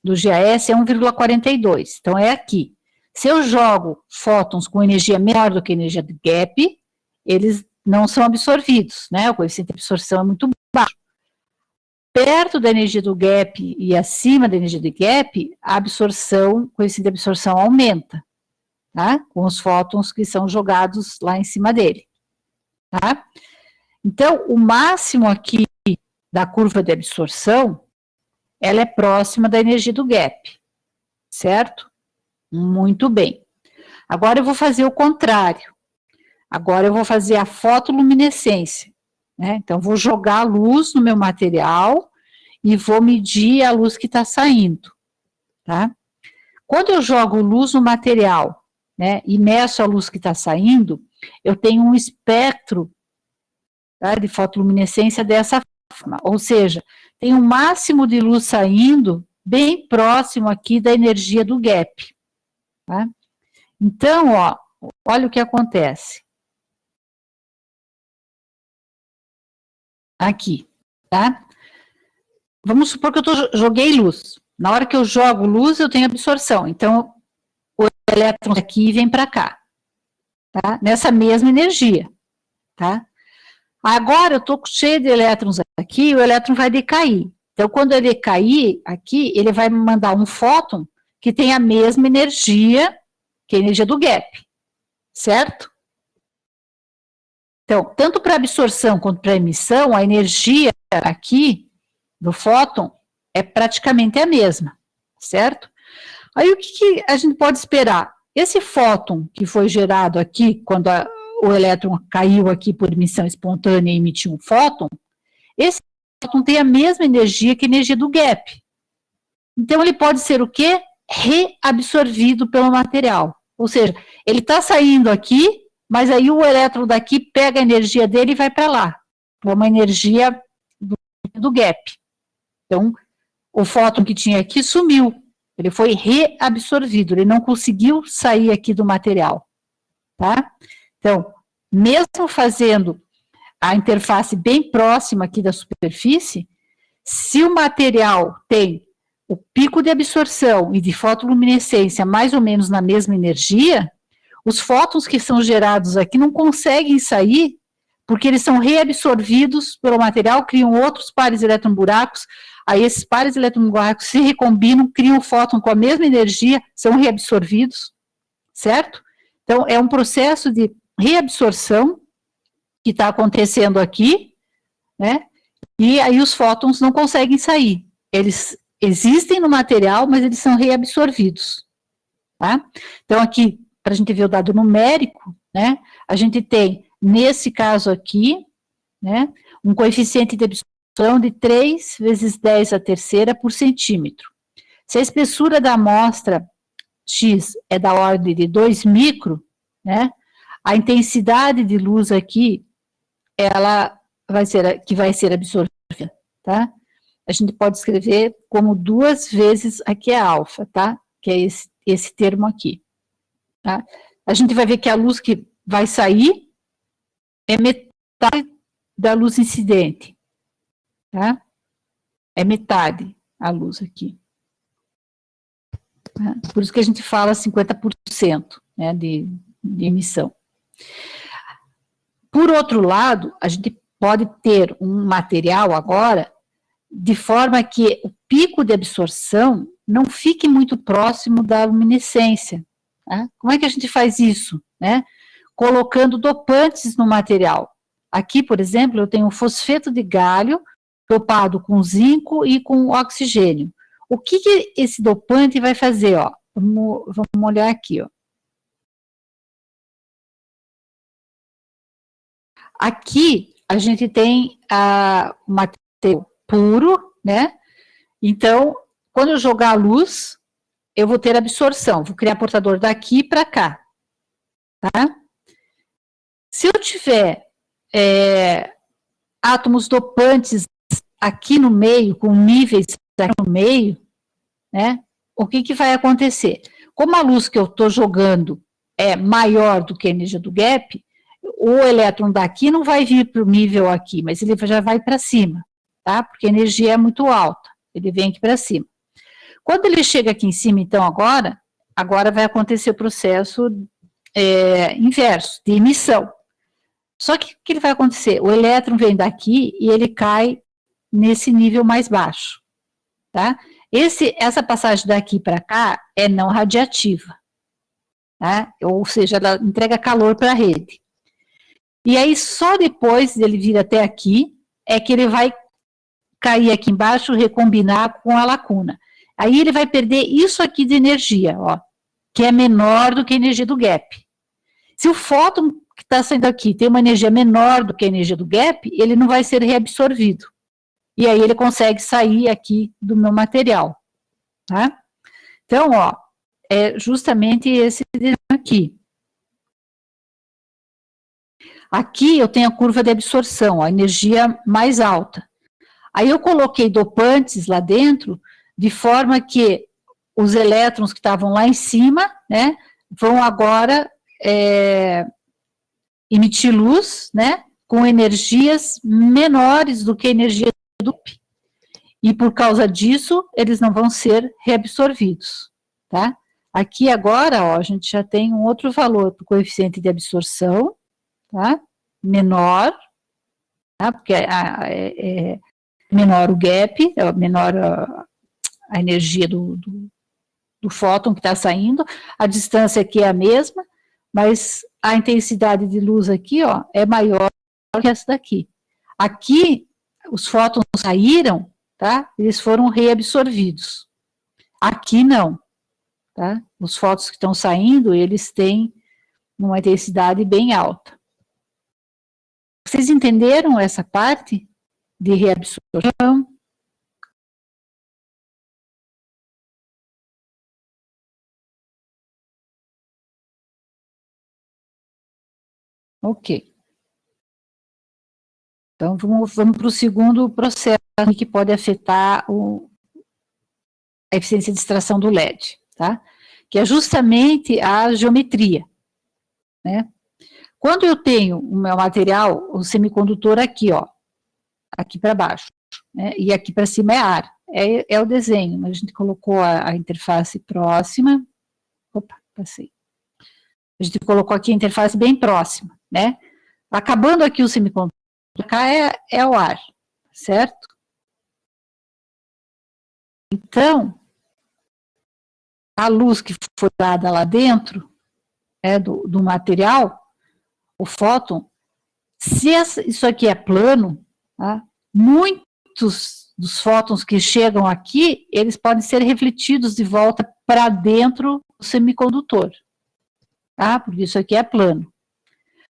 GAS é 1,42, então é aqui. Se eu jogo fótons com energia menor do que a energia do gap, eles não são absorvidos, né? O coeficiente de absorção é muito baixo. Perto da energia do gap e acima da energia do gap, a absorção, o coeficiente de absorção aumenta, tá? Com os fótons que são jogados lá em cima dele, tá? Então, o máximo aqui da curva de absorção, ela é próxima da energia do gap, certo? Muito bem. Agora eu vou fazer o contrário. Agora eu vou fazer a fotoluminescência, né? Então, vou jogar a luz no meu material e vou medir a luz que está saindo, tá? Quando eu jogo luz no material, né, e meço a luz que está saindo, eu tenho um espectro, tá, de fotoluminescência dessa forma, ou seja, tem um máximo de luz saindo bem próximo aqui da energia do gap, tá? Então, ó, olha o que acontece. Aqui, tá? Vamos supor que eu joguei luz, Na hora que eu jogo luz, eu tenho absorção. Então, o elétron aqui vem para cá, tá? Nessa mesma energia, tá? Agora eu estou cheio de elétrons aqui, o elétron vai decair. Então, quando ele cair aqui, ele vai mandar um fóton que tem a mesma energia que a energia do gap, certo? Então, tanto para absorção quanto para emissão, a energia aqui do fóton é praticamente a mesma, certo? Aí o que a gente pode esperar? Esse fóton que foi gerado aqui, quando o elétron caiu aqui por emissão espontânea e emitiu um fóton, esse fóton tem a mesma energia que a energia do gap. Então ele pode ser o quê? Reabsorvido pelo material. Ou seja, ele está saindo aqui, mas aí o elétron daqui pega a energia dele e vai para lá. É uma energia do gap. Então, o fóton que tinha aqui sumiu. Ele foi reabsorvido, ele não conseguiu sair aqui do material, tá? Então, mesmo fazendo a interface bem próxima aqui da superfície, se o material tem o pico de absorção e de fotoluminescência mais ou menos na mesma energia, os fótons que são gerados aqui não conseguem sair, porque eles são reabsorvidos pelo material, criam outros pares elétron-buracos. Aí esses pares eletromoléculas se recombinam, criam um fóton com a mesma energia, são reabsorvidos, certo? Então, é um processo de reabsorção que está acontecendo aqui, né? E aí os fótons não conseguem sair. Eles existem no material, mas eles são reabsorvidos, tá? Então, aqui, para a gente ver o dado numérico, né? A gente tem, nesse caso aqui, né? Um coeficiente de absorção de 3 vezes 10 a terceira por centímetro. Se a espessura da amostra X é da ordem de 2 micro, né, a intensidade de luz aqui, ela vai ser absorvida, tá? A gente pode escrever como 2 vezes aqui é alfa, tá? Que é esse termo aqui, tá? A gente vai ver que a luz que vai sair é metade da luz incidente, tá? É metade a luz aqui. Tá? Por isso que a gente fala 50%, né, de emissão. Por outro lado, a gente pode ter um material agora de forma que o pico de absorção não fique muito próximo da luminescência. Tá? Como é que a gente faz isso? Né? Colocando dopantes no material. Aqui, por exemplo, eu tenho fosfeto de galho dopado com zinco e com oxigênio. O que esse dopante vai fazer? Ó? Vamos olhar aqui. Ó. Aqui a gente tem o material puro, né? Então, quando eu jogar a luz, eu vou ter absorção. Vou criar portador daqui para cá. Tá? Se eu tiver átomos dopantes aqui no meio, com níveis aqui no meio, né, o que vai acontecer? Como a luz que eu estou jogando é maior do que a energia do gap, o elétron daqui não vai vir para o nível aqui, mas ele já vai para cima, tá? Porque a energia é muito alta, ele vem aqui para cima. Quando ele chega aqui em cima, então, agora vai acontecer o processo inverso, de emissão. Só que o que vai acontecer? O elétron vem daqui e ele cai nesse nível mais baixo, tá? Essa passagem daqui para cá é não radiativa, tá? Ou seja, ela entrega calor para a rede. E aí, só depois dele vir até aqui, é que ele vai cair aqui embaixo, recombinar com a lacuna. Aí ele vai perder isso aqui de energia, ó, que é menor do que a energia do gap. Se o fóton que está saindo aqui tem uma energia menor do que a energia do gap, ele não vai ser reabsorvido. E aí ele consegue sair aqui do meu material, tá? Então, ó, é justamente esse aqui. Aqui eu tenho a curva de absorção, a energia mais alta. Aí eu coloquei dopantes lá dentro, de forma que os elétrons que estavam lá em cima, né, vão agora emitir luz, né, com energias menores do que a energia do gap. E por causa disso, eles não vão ser reabsorvidos, tá? Aqui agora, ó, a gente já tem um outro valor para o coeficiente de absorção, tá? Menor, tá? Porque é menor o gap, é menor a energia do fóton que está saindo, a distância aqui é a mesma, mas a intensidade de luz aqui, ó, é maior que essa daqui. Aqui, os fótons saíram, tá? Eles foram reabsorvidos. Aqui não, tá? Os fótons que estão saindo, eles têm uma intensidade bem alta. Vocês entenderam essa parte de reabsorção? Ok. Então, vamos para o segundo processo que pode afetar a eficiência de extração do LED, tá? Que é justamente a geometria, né? Quando eu tenho o meu material, o semicondutor aqui, ó, aqui para baixo, né? E aqui para cima é ar, é o desenho, a gente colocou a interface próxima, opa, passei. A gente colocou aqui a interface bem próxima, né? Acabando aqui o semicondutor, cá é o ar, certo? Então, a luz que foi dada lá dentro, do material, o fóton, se isso aqui é plano, tá? Muitos dos fótons que chegam aqui, eles podem ser refletidos de volta para dentro do semicondutor, tá? Porque isso aqui é plano.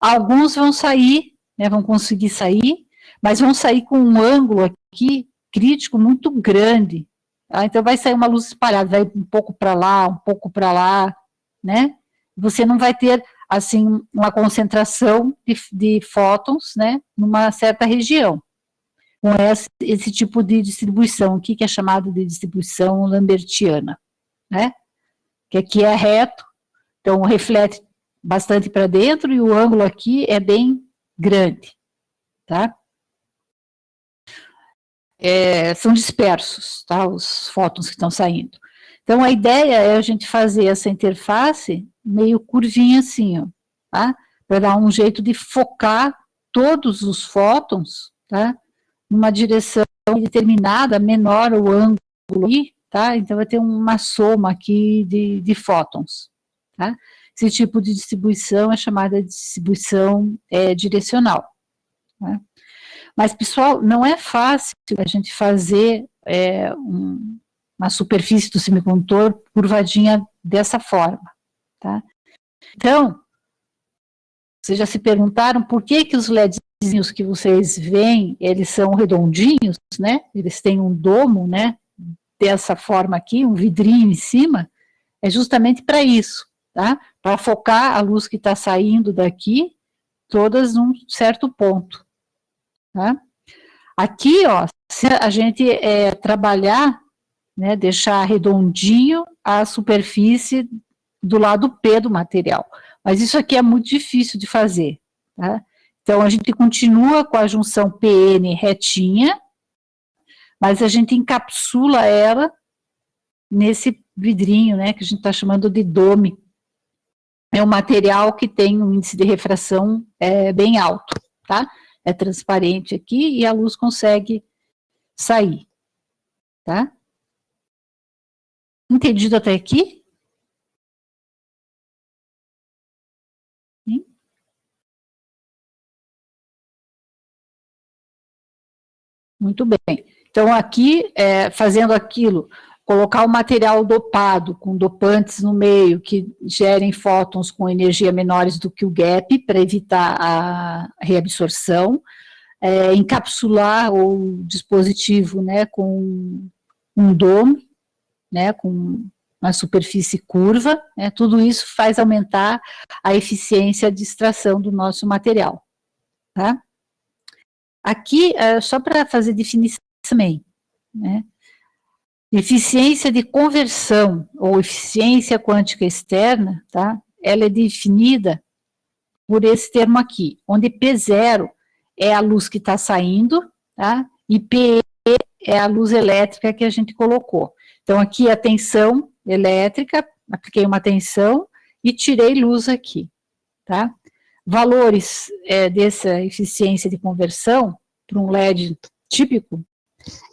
Alguns vão sair, né, vão conseguir sair, mas vão sair com um ângulo aqui crítico muito grande, tá? Então vai sair uma luz espalhada, vai um pouco para lá, um pouco para lá, né? Você não vai ter, assim, uma concentração de fótons, né, numa certa região, com esse tipo de distribuição, o que é chamado de distribuição lambertiana, né? Que aqui é reto, então reflete bastante para dentro e o ângulo aqui é bem grande, tá? São dispersos, tá? Os fótons que estão saindo. Então, a ideia é a gente fazer essa interface meio curvinha assim, ó, tá? Para dar um jeito de focar todos os fótons, tá? Numa direção determinada, menor o ângulo aí, tá? Então, vai ter uma soma aqui de fótons, tá? Esse tipo de distribuição é chamada de distribuição direcional, tá? Mas, pessoal, não é fácil a gente fazer uma superfície do semicondutor curvadinha dessa forma, tá? Então, vocês já se perguntaram por que os LEDzinhos que vocês veem, eles são redondinhos, né? Eles têm um domo, né? Dessa forma aqui, um vidrinho em cima, é justamente para isso, tá? Para focar a luz que está saindo daqui, todas num certo ponto, tá? Aqui, ó, se a gente trabalhar, né, deixar redondinho a superfície do lado P do material. Mas isso aqui é muito difícil de fazer, tá? Então, a gente continua com a junção PN retinha, mas a gente encapsula ela nesse vidrinho, né, que a gente está chamando de dome. É um material que tem um índice de refração bem alto, tá? É transparente aqui e a luz consegue sair, tá? Entendido até aqui? Sim? Muito bem. Então, aqui, fazendo aquilo, colocar o material dopado, com dopantes no meio, que gerem fótons com energia menores do que o gap, para evitar a reabsorção, encapsular o dispositivo, né, com um dome, né, com uma superfície curva, né, tudo isso faz aumentar a eficiência de extração do nosso material, tá? Aqui, só para fazer definição também, né, eficiência de conversão, ou eficiência quântica externa, tá, ela é definida por esse termo aqui, onde P0 é a luz que está saindo, tá, e PE é a luz elétrica que a gente colocou. Então, aqui a tensão elétrica, apliquei uma tensão e tirei luz aqui, tá? Valores dessa eficiência de conversão para um LED típico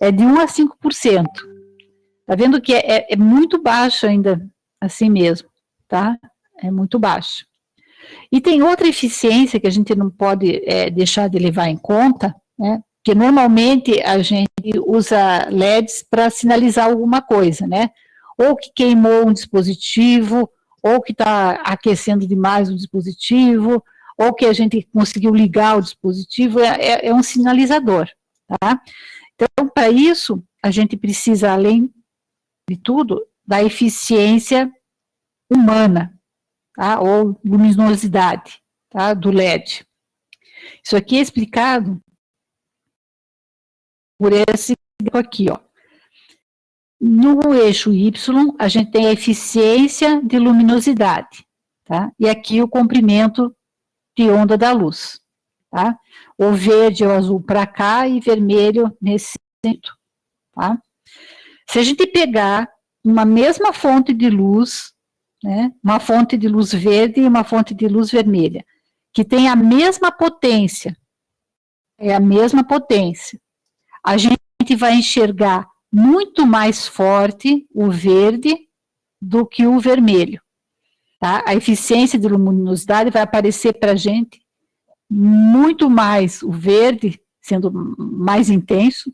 é de 1 a 5%. Tá vendo que é muito baixo ainda, assim mesmo, tá? É muito baixo. E tem outra eficiência que a gente não pode deixar de levar em conta, né? Porque normalmente a gente usa LEDs para sinalizar alguma coisa, né? Ou que queimou um dispositivo, ou que está aquecendo demais o dispositivo, ou que a gente conseguiu ligar o dispositivo, é um sinalizador, tá? Então, para isso, a gente precisa, além de tudo, da eficiência humana, tá? Ou luminosidade, tá? Do LED. Isso aqui é explicado por esse aqui, ó. No eixo Y, a gente tem a eficiência de luminosidade, tá? E aqui o comprimento de onda da luz, tá? O verde e o azul para cá e vermelho nesse centro, tá? Se a gente pegar uma mesma fonte de luz, né, uma fonte de luz verde e uma fonte de luz vermelha, que tem a mesma potência, a gente vai enxergar muito mais forte o verde do que o vermelho, tá? A eficiência de luminosidade vai aparecer para a gente muito mais o verde, sendo mais intenso,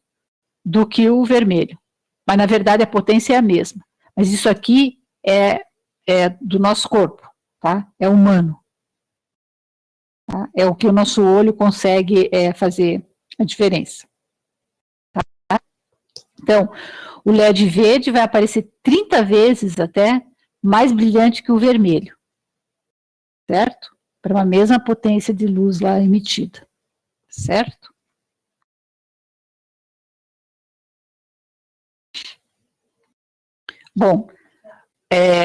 do que o vermelho. Mas, na verdade, a potência é a mesma. Mas isso aqui é do nosso corpo, tá? É humano. Tá? É o que o nosso olho consegue fazer a diferença. Tá? Então, o LED verde vai aparecer 30 vezes até mais brilhante que o vermelho. Certo? Para uma mesma potência de luz lá emitida. Certo? Bom,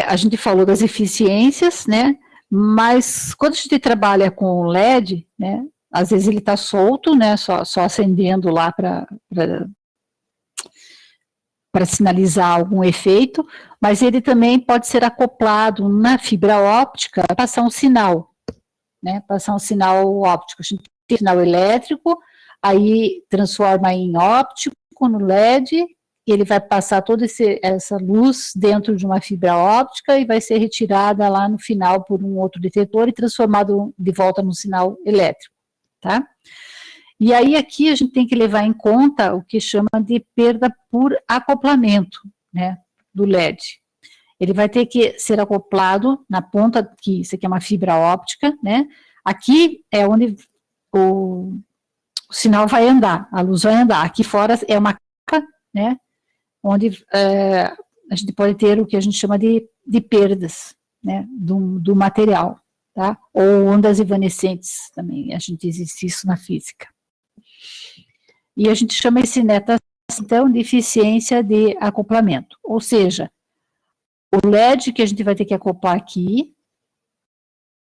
a gente falou das eficiências, né? Mas quando a gente trabalha com o LED, né? Às vezes ele está solto, né? Só acendendo lá para sinalizar algum efeito, mas ele também pode ser acoplado na fibra óptica para passar um sinal, né? Passar um sinal óptico. A gente tem sinal elétrico, aí transforma em óptico no LED. Ele vai passar toda essa luz dentro de uma fibra óptica e vai ser retirada lá no final por um outro detetor e transformado de volta no sinal elétrico, tá? E aí aqui a gente tem que levar em conta o que chama de perda por acoplamento, né, do LED. Ele vai ter que ser acoplado na ponta, que isso aqui é uma fibra óptica, né, aqui é onde o sinal vai andar, a luz vai andar, aqui fora é uma capa, né, onde a gente pode ter o que a gente chama de perdas, né, do material, tá? Ou ondas evanescentes também, a gente existe isso na física. E a gente chama esse neta, então, de eficiência de acoplamento, ou seja, o LED que a gente vai ter que acoplar aqui,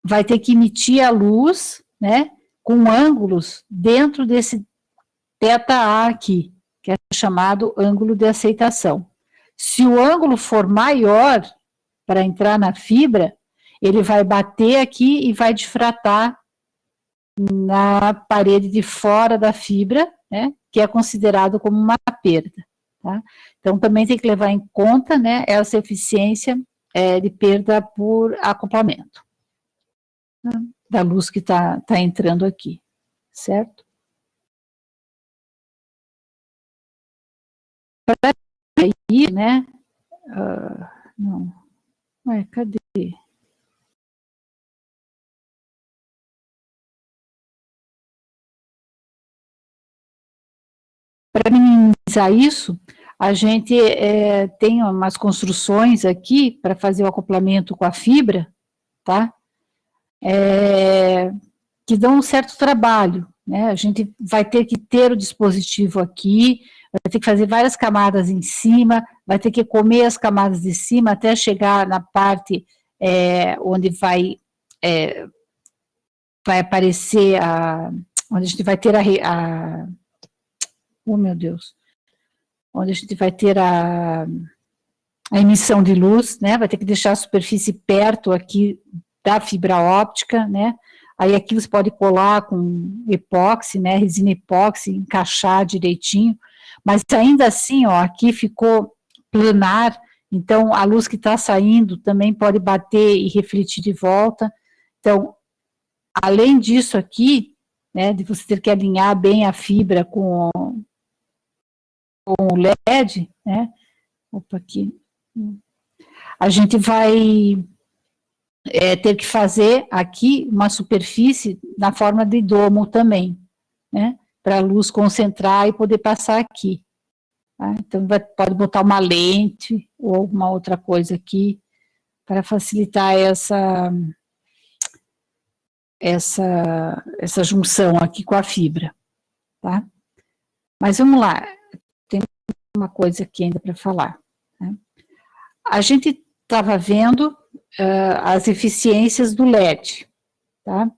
vai ter que emitir a luz, né, com ângulos dentro desse θA aqui, que é chamado ângulo de aceitação. Se o ângulo for maior para entrar na fibra, ele vai bater aqui e vai difratar na parede de fora da fibra, né, que é considerado como uma perda. Tá? Então, também tem que levar em conta, né, essa eficiência de perda por acoplamento, né, da luz que está entrando aqui, certo? Para aí, né, não, cadê? Para minimizar isso, a gente tem umas construções aqui para fazer o acoplamento com a fibra, tá? Que dão um certo trabalho, né? A gente vai ter que ter o dispositivo aqui, vai ter que fazer várias camadas em cima, vai ter que comer as camadas de cima até chegar na parte onde vai aparecer onde a gente vai ter oh meu Deus, onde a gente vai ter a emissão de luz, né, vai ter que deixar a superfície perto aqui da fibra óptica, né, aí aqui você pode colar com epóxi, né, resina epóxi, encaixar direitinho, mas ainda assim, ó, aqui ficou planar, então a luz que está saindo também pode bater e refletir de volta. Então, além disso aqui, né, de você ter que alinhar bem a fibra com o LED, né, opa, aqui, a gente vai ter que fazer aqui uma superfície na forma de domo também, né, para a luz concentrar e poder passar aqui. Tá? Então, pode botar uma lente ou alguma outra coisa aqui para facilitar essa junção aqui com a fibra, tá? Mas vamos lá, tem uma coisa aqui ainda para falar. Né? A gente estava vendo as eficiências do LED, tá?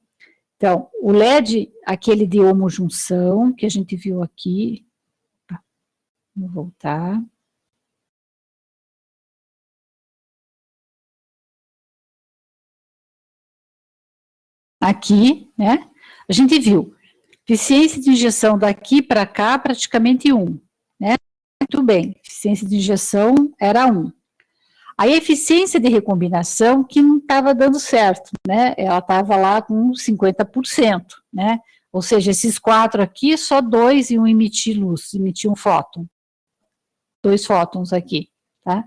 Então, o LED, aquele de homojunção, que a gente viu aqui, vou voltar. Aqui, né, a gente viu, eficiência de injeção daqui para cá, praticamente 1, né, muito bem, eficiência de injeção era 1. Aí a eficiência de recombinação que não estava dando certo, né, ela estava lá com 50%, né, ou seja, esses 4 aqui, só 2 iam emitir luz, emitir um fóton, 2 fótons aqui, tá.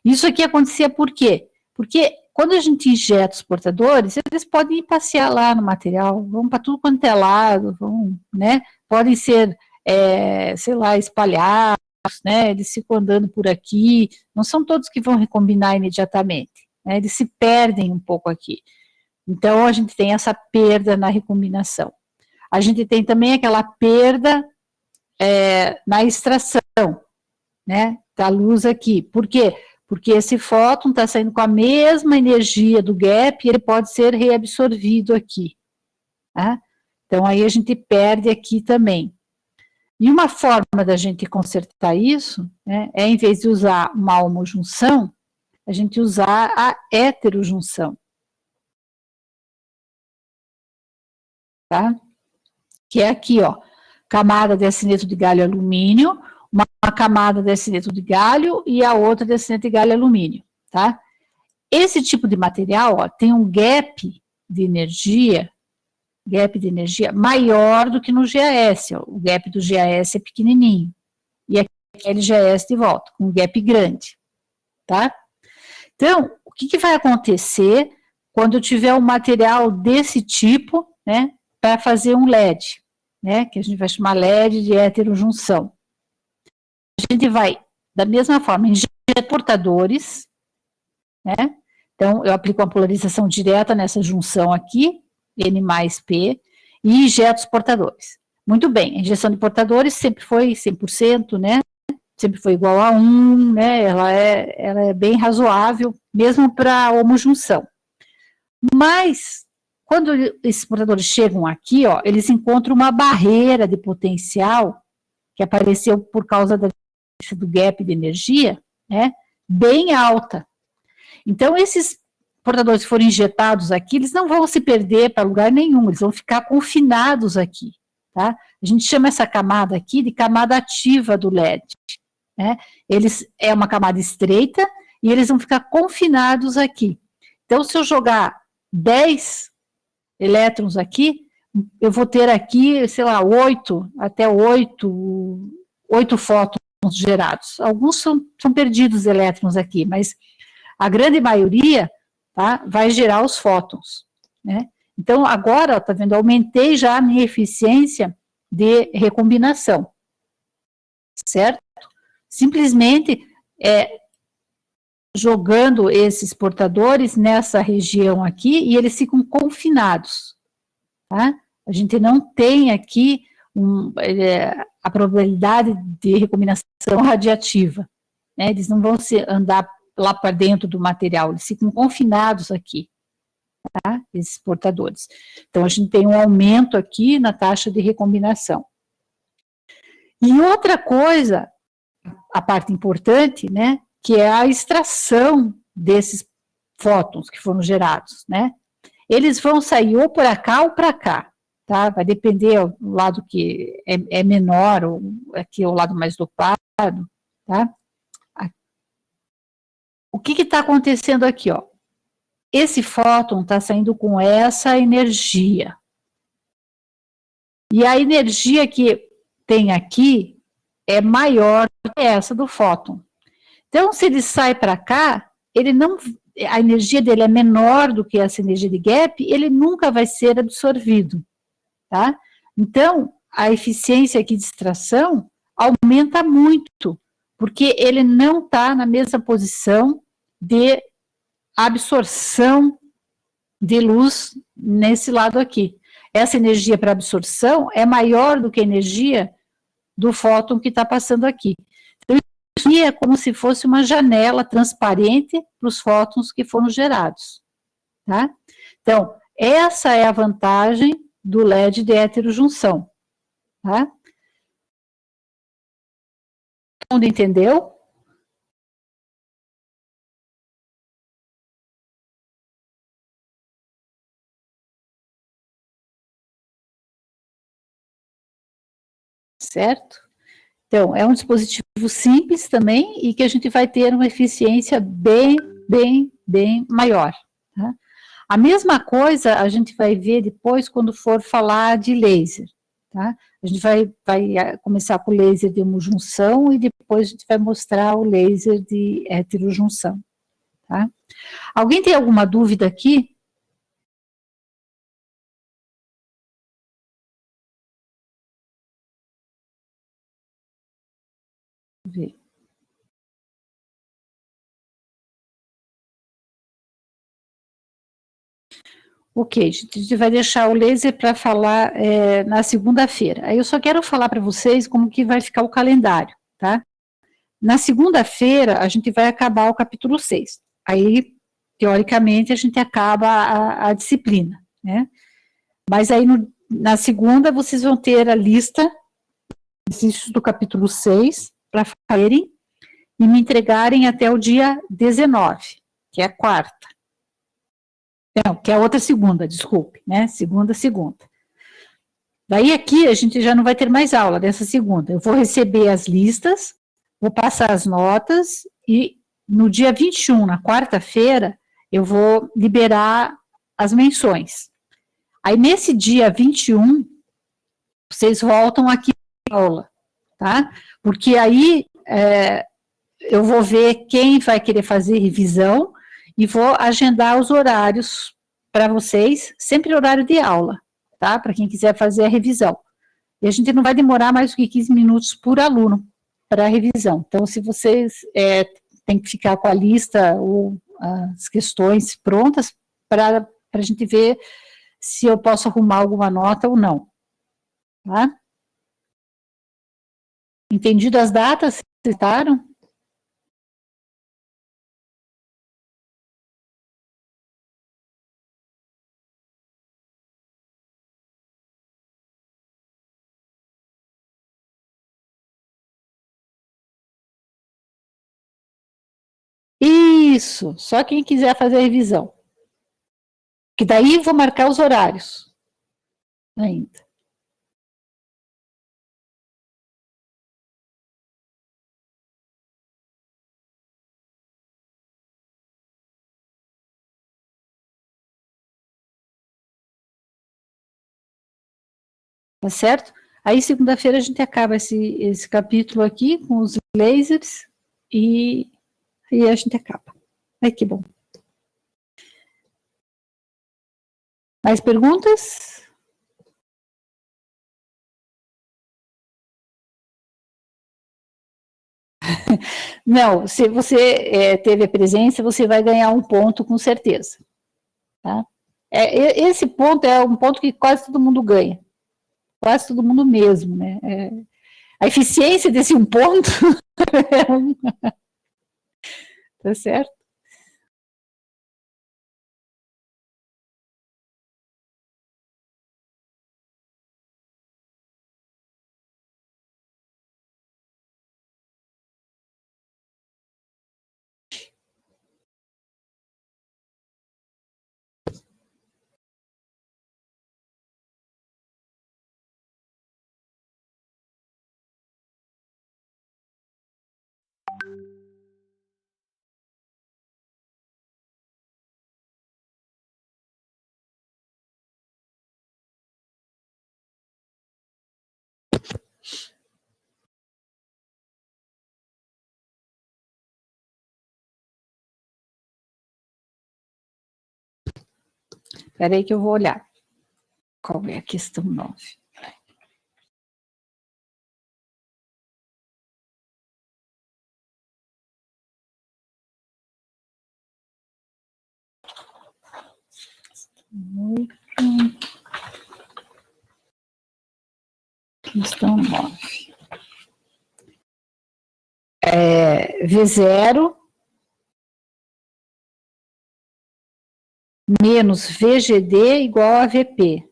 Isso aqui acontecia por quê? Porque quando a gente injeta os portadores, eles podem ir passear lá no material, vão para tudo quanto é lado, vão, né, podem ser, sei lá, espalhados, né, eles ficam andando por aqui, não são todos que vão recombinar imediatamente, né, eles se perdem um pouco aqui. Então, a gente tem essa perda na recombinação. A gente tem também aquela perda na extração, né, da luz aqui. Por quê? Porque esse fóton está saindo com a mesma energia do gap e ele pode ser reabsorvido aqui. Tá? Então, aí a gente perde aqui também. E uma forma da gente consertar isso, né, é, em vez de usar uma homojunção, a gente usar a heterojunção. Tá? Que é aqui, ó, camada de acineto de galho alumínio, uma camada de acineto de galho e a outra de acineto de galho alumínio, tá? Esse tipo de material, ó, tem um gap de energia maior do que no GAS, ó. O gap do GAS é pequenininho, e aqui é LGAS de volta, com um gap grande, tá? Então, o que vai acontecer quando eu tiver um material desse tipo, né, para fazer um LED, né, que a gente vai chamar LED de heterojunção? A gente vai, da mesma forma, injetar portadores, né, então eu aplico uma polarização direta nessa junção aqui, N mais P, e injeto os portadores. Muito bem, a injeção de portadores sempre foi 100%, né, sempre foi igual a 1, né, ela é bem razoável, mesmo para homojunção. Mas, quando esses portadores chegam aqui, ó, eles encontram uma barreira de potencial que apareceu por causa do gap de energia, né, bem alta. Então, esses portadores que forem injetados aqui, eles não vão se perder para lugar nenhum, eles vão ficar confinados aqui, tá? A gente chama essa camada aqui de camada ativa do LED, né? É uma camada estreita e eles vão ficar confinados aqui. Então, se eu jogar 10 elétrons aqui, eu vou ter aqui, sei lá, 8 fótons gerados. Alguns são perdidos elétrons aqui, mas a grande maioria, tá, vai gerar os fótons, né? Então, agora, tá vendo, aumentei já a minha eficiência de recombinação, certo? Simplesmente jogando esses portadores nessa região aqui e eles ficam confinados, tá? A gente não tem aqui a probabilidade de recombinação radiativa, né? Eles não vão andar lá para dentro do material, eles ficam confinados aqui, tá? Esses portadores. Então, a gente tem um aumento aqui na taxa de recombinação. E outra coisa a parte importante, né, que é a extração desses fótons que foram gerados, né? Eles vão sair ou para cá ou para cá, tá? Vai depender do lado que é menor, ou aqui é o lado mais dopado, tá? O que está acontecendo aqui, ó? Esse fóton está saindo com essa energia. E a energia que tem aqui é maior que essa do fóton. Então, se ele sai para cá, ele não, a energia dele é menor do que essa energia de gap, ele nunca vai ser absorvido, tá? Então, a eficiência aqui de extração aumenta muito, porque ele não está na mesma posição de absorção de luz nesse lado aqui. Essa energia para absorção é maior do que a energia do fóton que está passando aqui. Então, isso é como se fosse uma janela transparente para os fótons que foram gerados. Tá? Então, essa é a vantagem do LED de heterojunção. Tá? Todo mundo entendeu? Certo? Então, é um dispositivo simples também e que a gente vai ter uma eficiência bem maior. Tá? A mesma coisa a gente vai ver depois quando for falar de laser. Tá? A gente vai começar com o laser de homojunção e depois a gente vai mostrar o laser de heterojunção. Tá? Alguém tem alguma dúvida aqui? Vamos ver. Ok, a gente vai deixar o laser para falar na segunda-feira. Aí eu só quero falar para vocês como que vai ficar o calendário, tá? Na segunda-feira, a gente vai acabar o capítulo 6. Aí, teoricamente, a gente acaba a disciplina, né? Mas aí, na segunda, vocês vão ter a lista do capítulo 6 para fazerem e me entregarem até o dia 19, que é a quarta. Não, que é a outra segunda, desculpe, né? Segunda. Daí aqui a gente já não vai ter mais aula dessa segunda. Eu vou receber as listas, vou passar as notas e no dia 21, na quarta-feira, eu vou liberar as menções. Aí nesse dia 21, vocês voltam aqui para a aula, tá? Porque aí eu vou ver quem vai querer fazer revisão e vou agendar os horários para vocês, sempre horário de aula, tá? Para quem quiser fazer a revisão. E a gente não vai demorar mais do que 15 minutos por aluno para a revisão. Então, se vocês têm que ficar com a lista ou as questões prontas para a gente ver se eu posso arrumar alguma nota ou não. Tá? Entendido as datas? Citaram? Isso, só quem quiser fazer a revisão. Que daí vou marcar os horários ainda. Tá certo? Aí, segunda-feira, a gente acaba esse capítulo aqui com os lasers e a gente acaba. Ai, que bom. Mais perguntas? Não, se você teve a presença, você vai ganhar um ponto com certeza. Tá? Esse ponto é um ponto que quase todo mundo ganha. Quase todo mundo mesmo, né? A eficiência desse um ponto tá certo? Espera aí que eu vou olhar. Qual é a questão 9? Questão 9. V0 menos VGD igual a VP.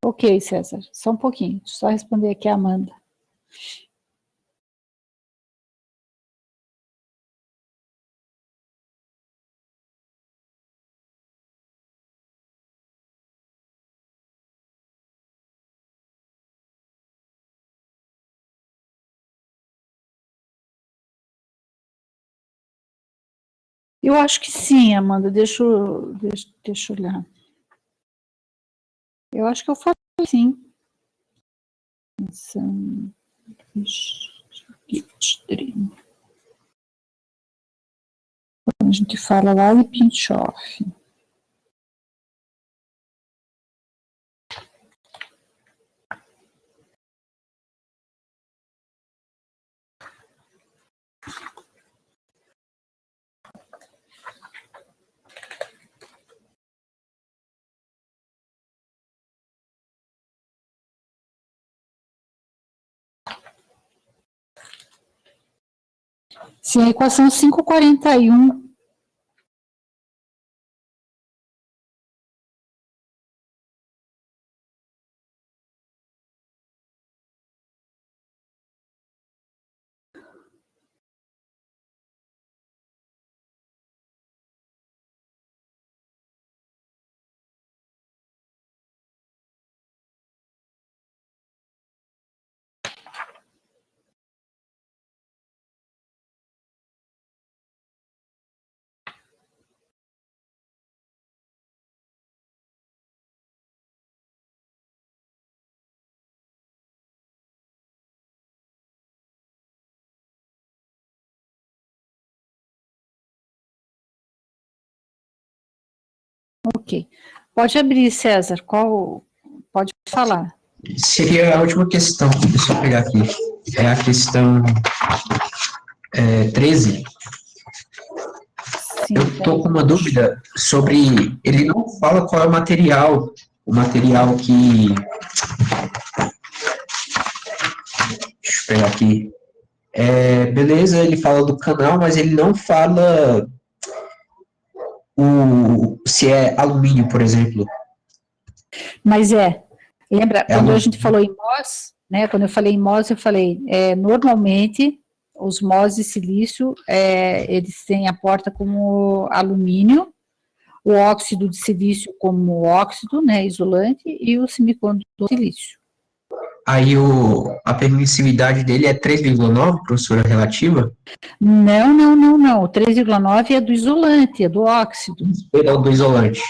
Ok, César, só um pouquinho, só responder aqui a Amanda. Eu acho que sim, Amanda, deixa eu olhar. Eu acho que eu falei sim. A gente fala lá de Pinchoff. Sim, a equação 541. Ok. Pode abrir, César. Pode falar. Seria a última questão, deixa eu pegar aqui. É a questão 13. Sim, Eu estou com uma dúvida sobre. Ele não fala qual é o material que. Deixa eu pegar aqui. Beleza, ele fala do canal, mas ele não fala se é alumínio, por exemplo. Mas lembra, quando a alumínio. gente falou em MOS, né, quando eu falei em MOS, eu falei, normalmente, os MOS de silício, eles têm a porta como alumínio, o óxido de silício como óxido, né, isolante, e o semicondutor de silício. Aí a permissividade dele é 3,9, professora relativa? Não. O 3,9 é do isolante, é do óxido. Perdão, do isolante.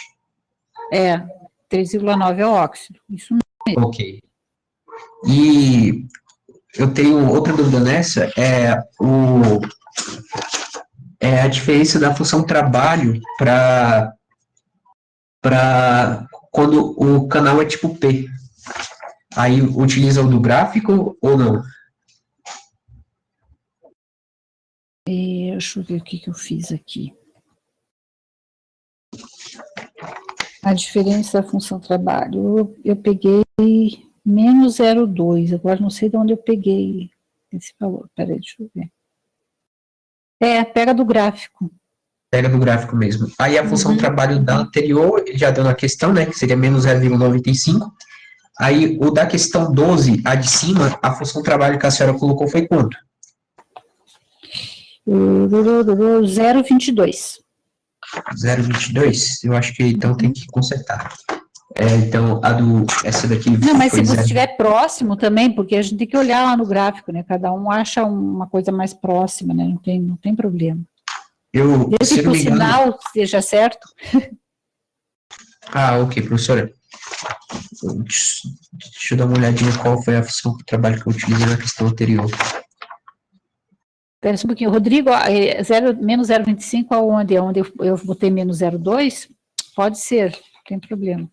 3,9 é o óxido. Isso mesmo. Ok. E eu tenho outra dúvida nessa, a diferença da função trabalho para quando o canal é tipo P. Aí utiliza o do gráfico ou não? Deixa eu ver o que eu fiz aqui. A diferença da função trabalho, eu peguei menos 0,2, agora não sei de onde eu peguei esse valor, peraí, deixa eu ver. Pega do gráfico. Pega do gráfico mesmo. Aí a função trabalho da anterior, ele já deu na questão, né, que seria menos 0,95. Aí o da questão 12, a de cima, a função trabalho que a senhora colocou foi quanto? 0,22. 0,22? Eu acho que então tem que consertar. Então, essa daqui não, mas foi se você 0. estiver próximo também, porque a gente tem que olhar lá no gráfico, né? Cada um acha uma coisa mais próxima, né? Não tem problema. Desde que o sinal esteja certo. Ok, professora. Deixa eu dar uma olhadinha qual foi a função de trabalho que eu utilizei na questão anterior. Espera um pouquinho. Rodrigo, menos 0,25 aonde? Onde eu botei menos 0,2? Pode ser, não tem problema.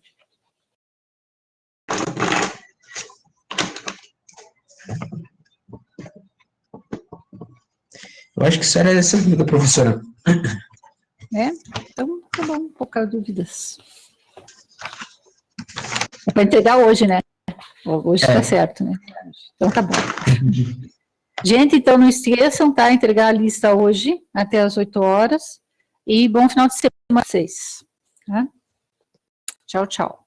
Eu acho que isso era essa dúvida, professora. Então, tá bom, poucas dúvidas. É para entregar hoje, né? Hoje está certo, né? Então tá bom. Gente, então não esqueçam, tá? Entregar a lista hoje, até as 8 horas. E bom final de semana a vocês. Tá? Tchau, tchau.